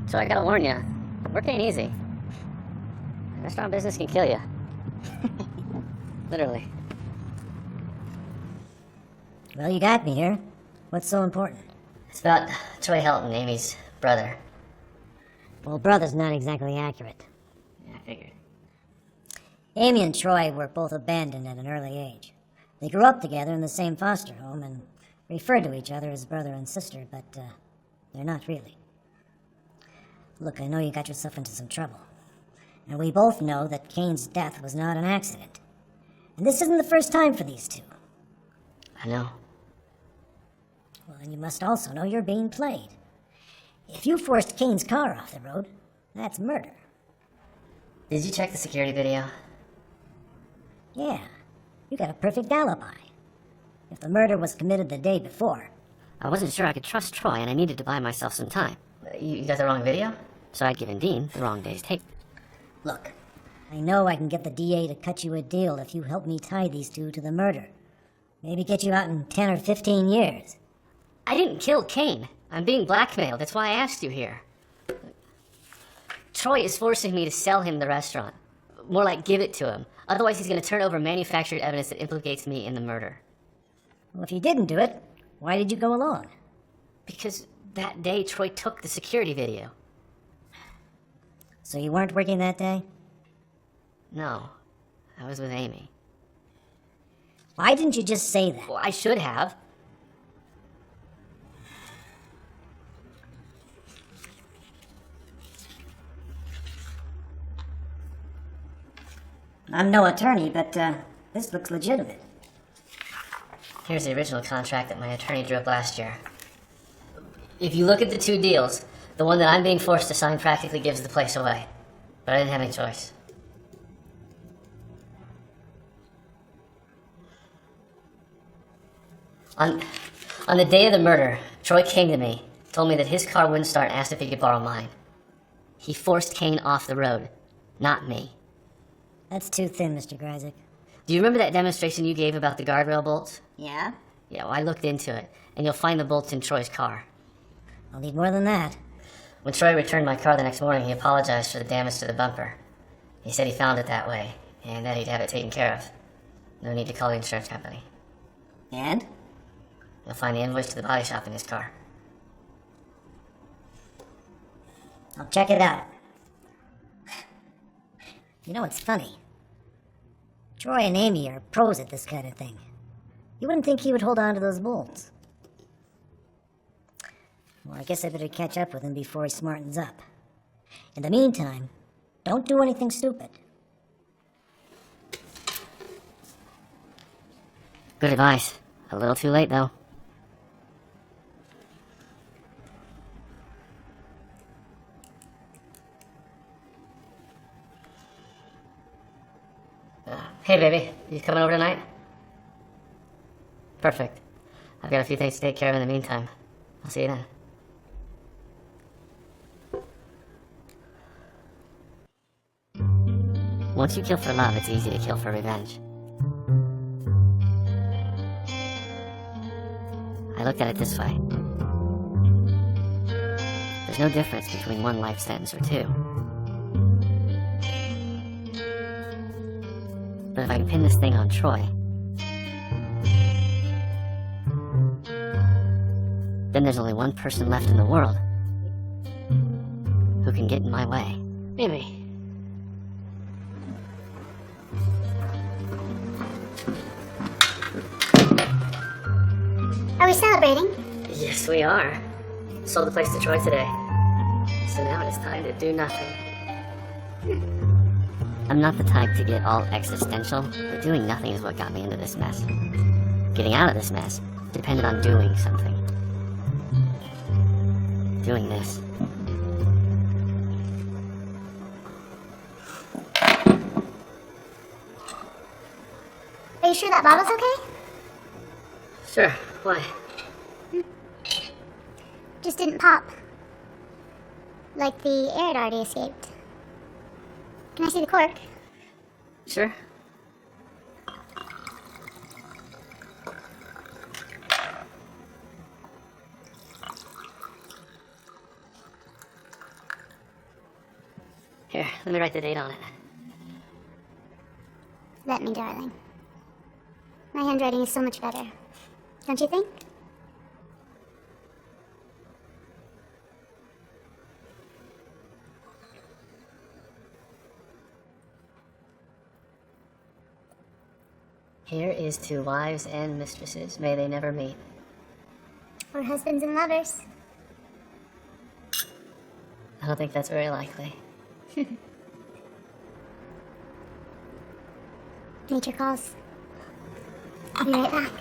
So I gotta warn you, work ain't easy. Restaurant business can kill you. Literally. Well, you got me here. What's so important? It's about Troy Helton, Amy's brother. Well, brother's not exactly accurate. Yeah, I figured. Amy and Troy were both abandoned at an early age. They grew up together in the same foster home and referred to each other as brother and sister, but they're not really. Look, I know you got yourself into some trouble. And we both know that Kane's death was not an accident. And this isn't the first time for these two. I know. Well, and you must also know you're being played. If you forced Kane's car off the road, that's murder. Did you check the security video? Yeah, you got a perfect alibi. If the murder was committed the day before, I wasn't sure I could trust Troy, and I needed to buy myself some time. You got the wrong video? So I'd given Dean the wrong day's tape. look, I know I can get the DA to cut you a deal if you help me tie these two to the murder. Maybe get you out in 10 or 15 years. I didn't kill Kane. I'm being blackmailed. That's why I asked you here. Troy is forcing me to sell him the restaurant. More like give it to him. Otherwise, he's going to turn over manufactured evidence that implicates me in the murder. Well, if you didn't do it, why did you go along? Because that day, Troy took the security video. So you weren't working that day? No, I was with Amy. Why didn't you just say that? Well, I should have. I'm no attorney, but this looks legitimate. Here's the original contract that my attorney drew up last year. If you look at the two deals, the one that I'm being forced to sign practically gives the place away. But I didn't have any choice. On the day of the murder, Troy came to me, told me that his car wouldn't start, and asked if he could borrow mine. He forced Kane off the road, not me. That's too thin, Mr. Gryzik. Do you remember that demonstration you gave about the guardrail bolts? Yeah? Yeah, well, I looked into it, and you'll find the bolts in Troy's car. I'll need more than that. When Troy returned my car the next morning, he apologized for the damage to the bumper. He said he found it that way, and that he'd have it taken care of. No need to call the insurance company. And? You'll find the invoice to the body shop in his car. I'll check it out. You know, it's funny. Troy and Amy are pros at this kind of thing. You wouldn't think he would hold on to those bolts. Well, I guess I better catch up with him before he smartens up. In the meantime, don't do anything stupid. Good advice. A little too late, though. Hey, baby. You coming over tonight? Perfect. I've got a few things to take care of in the meantime. I'll see you then. Once you kill for love, it's easy to kill for revenge. I looked at it this way. There's no difference between one life sentence or two. But if I can pin this thing on Troy, then there's only one person left in the world who can get in my way. Mimi. Are we celebrating? Yes, we are. Sold the place to Troy today. So now it is time to do nothing. I'm not the type to get all existential, but doing nothing is what got me into this mess. Getting out of this mess depended on doing something. Doing this. Are you sure that bottle's okay? Sure, why? Just didn't pop. Like the air had already escaped. Can I see the cork? Sure. Here, let me write the date on it. Let me, darling. My handwriting is so much better. Don't you think? Here is to wives and mistresses, may they never meet. Or husbands and lovers. I don't think that's very likely. Nature calls. I'll be right back.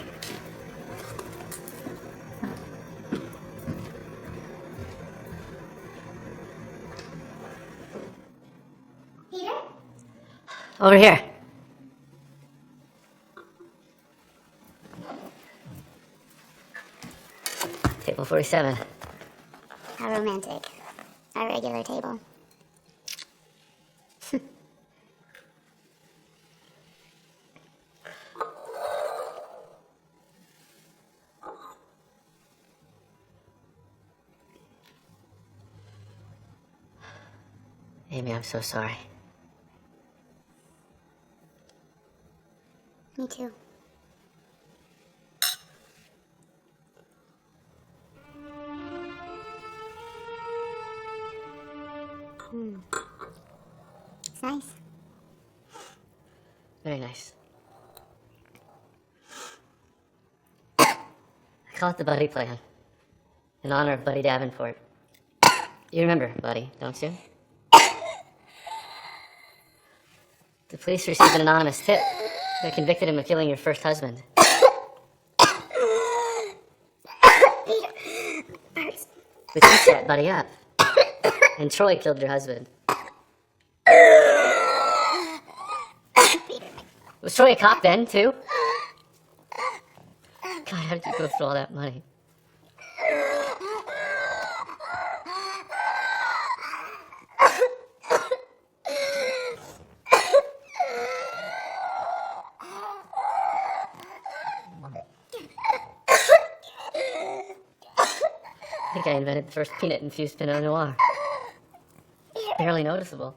Over here. Table 47. How romantic. Our regular table. Amy, I'm so sorry. Me too. It's nice. Very nice. I call it the Buddy Plan, in honor of Buddy Davenport. You remember Buddy, don't you? The police received an anonymous tip that convicted him of killing your first husband. But you set Buddy up, and Troy killed your husband. Was Troy a cop then, too? God, how did you go through all that money? I think I invented the first peanut-infused Pinot Noir. Barely noticeable.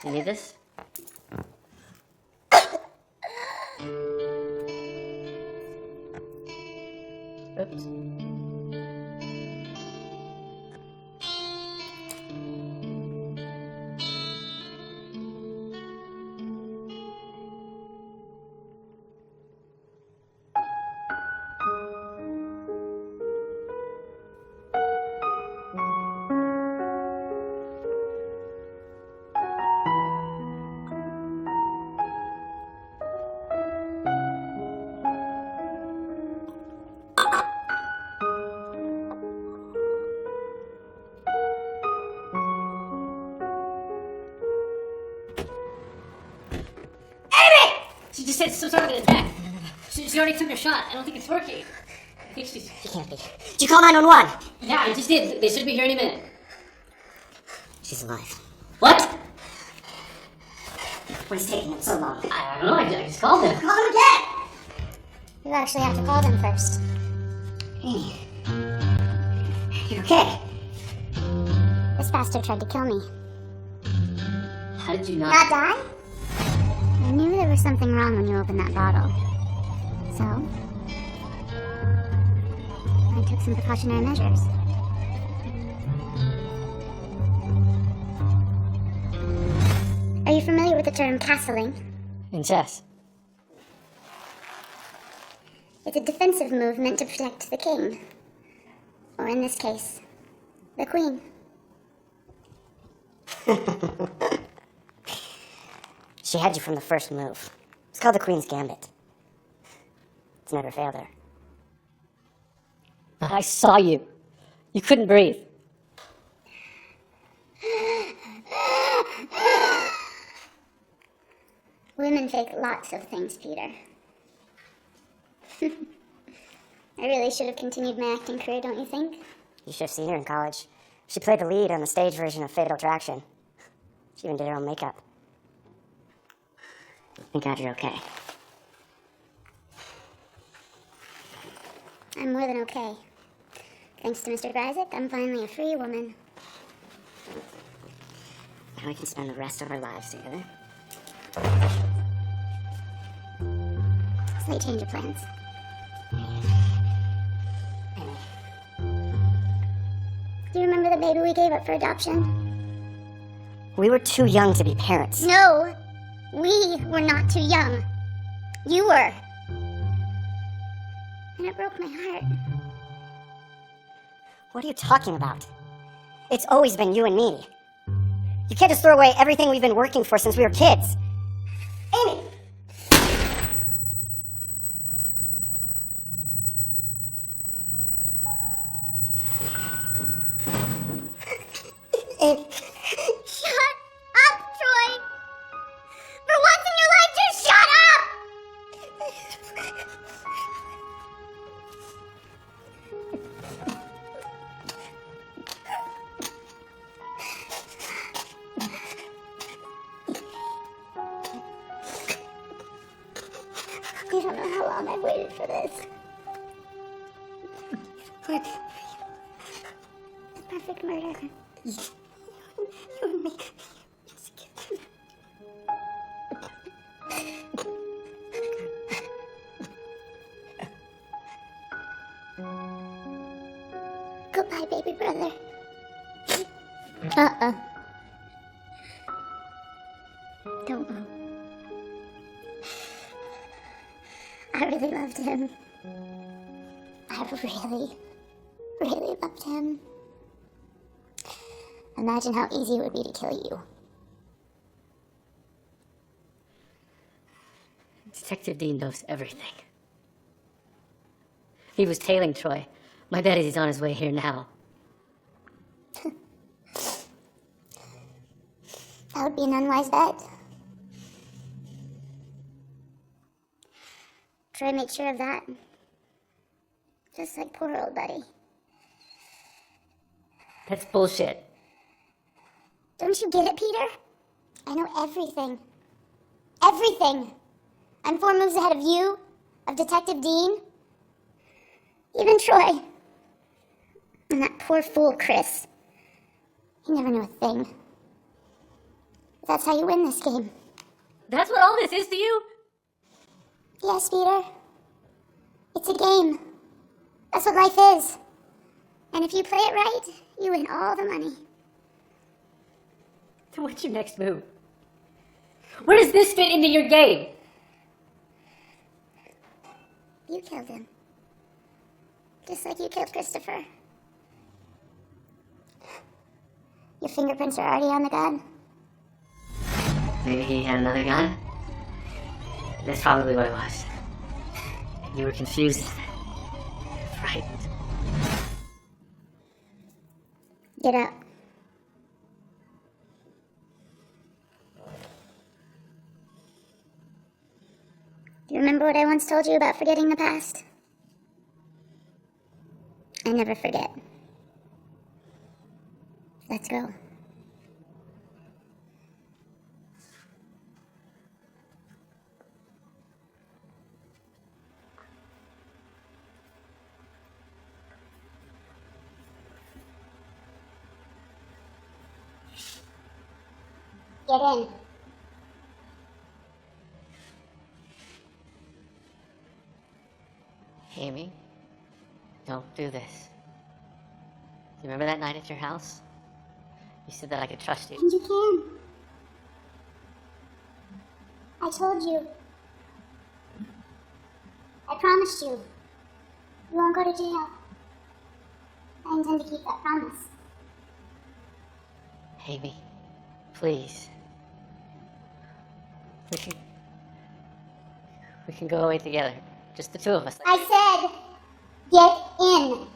Do you need this? Oops. She just said some sort of an attack. She already took her shot. I don't think it's working. I think she's... She can't be. Did you call 911? Yeah, I just did. They should be here any minute. She's alive. What? What's taking them so long? I don't know. I just called them. Call them again! You actually have to call them first. Amy. You okay? This bastard tried to kill me. How did you not... Not die? I knew there was something wrong when you opened that bottle. So, I took some precautionary measures. Are you familiar with the term castling? In chess. It's a defensive move meant to protect the king. Or in this case, the queen. She had you from the first move. It's called the Queen's Gambit. It's never failed her. But I saw you. You couldn't breathe. Women fake lots of things, Peter. I really should have continued my acting career, don't you think? You should have seen her in college. She played the lead on the stage version of Fatal Attraction. She even did her own makeup. Thank God you're okay. I'm more than okay. Thanks to Mr. Gryzik, I'm finally a free woman. Now we can spend the rest of our lives together. Slight change of plans. Do you remember the baby we gave up for adoption? We were too young to be parents. No! We were not too young. You were. And it broke my heart. What are you talking about? It's always been you and me. You can't just throw away everything we've been working for since we were kids. Amy! Amy, You don't know how long I've waited for this. The perfect murder. You and me. Goodbye, baby brother. Don't move. I really loved him. I really loved him. Imagine how easy it would be to kill you. Detective Dean knows everything. He was tailing Troy. My bet is he's on his way here now. That would be an unwise bet. Troy made sure of that. Just like poor old buddy. That's bullshit. Don't you get it, Peter? I know everything. Everything! I'm 4 moves ahead of you, of Detective Dean, even Troy. And that poor fool, Chris. He never knew a thing. That's how you win this game. That's what all this is to you? Yes, Peter. It's a game. That's what life is. And if you play it right, you win all the money. So what's your next move? Where does this fit into your game? You killed him. Just like you killed Christopher. Your fingerprints are already on the gun. Maybe he had another gun? That's probably what it was. You were confused. Frightened. Get out. Do you remember what I once told you about forgetting the past? I never forget. Let's go. Get in. Amy, don't do this. Do you remember that night at your house? You said that I could trust you. And you can. I told you. I promised you. You won't go to jail. I intend to keep that promise. Amy, please. We can go away together. Just the two of us. I said, get in.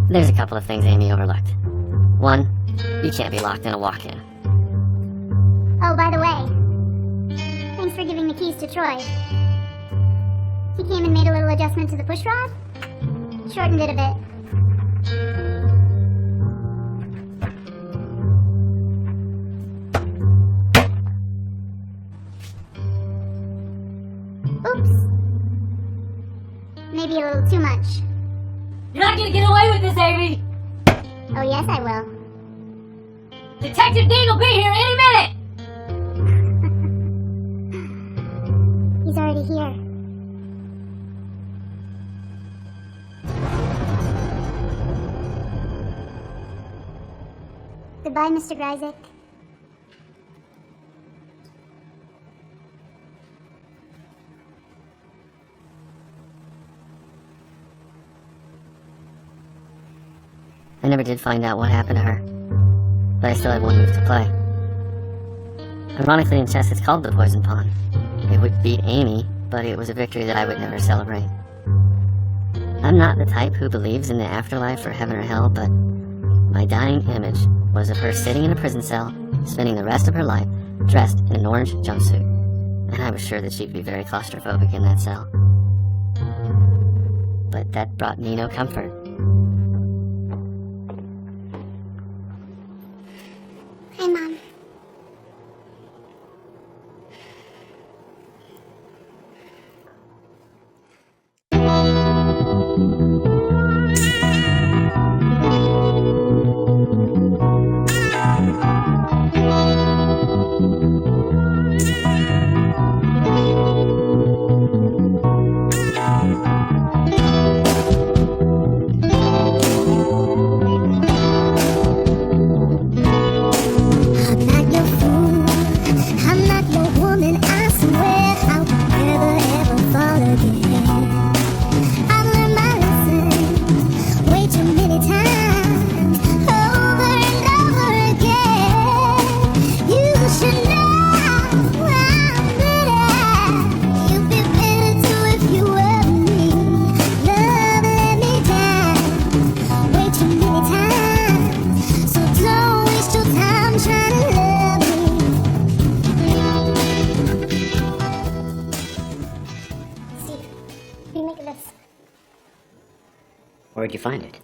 There's a couple of things Amy overlooked. One, you can't be locked in a walk-in. Oh, by the way, thanks for giving the keys to Troy. He came and made a little adjustment to the push rod. Shortened it a bit. Oops. Maybe a little too much. You're not gonna get away with this, Amy! Oh, yes, I will. Detective Dean will be here any minute! He's already here. Goodbye, Mr. Gryzik. I never did find out what happened to her, but I still had one move to play. Ironically, in chess, it's called the poison pawn. It would beat Amy, but it was a victory that I would never celebrate. I'm not the type who believes in the afterlife or heaven or hell, but my dying image was of her sitting in a prison cell, spending the rest of her life dressed in an orange jumpsuit, and I was sure that she'd be very claustrophobic in that cell. But that brought me no comfort. Hi, Mom. I'm not your fool. I'm not your woman. I swear I'll never ever fall again. I've learned my lesson way too many times, over and over again. You should know I'm bitter. You'd be bitter too if you were me. Love let me down way too many times, so don't waste your time trying to love me. Steve, what do you make of this? Where'd you find it?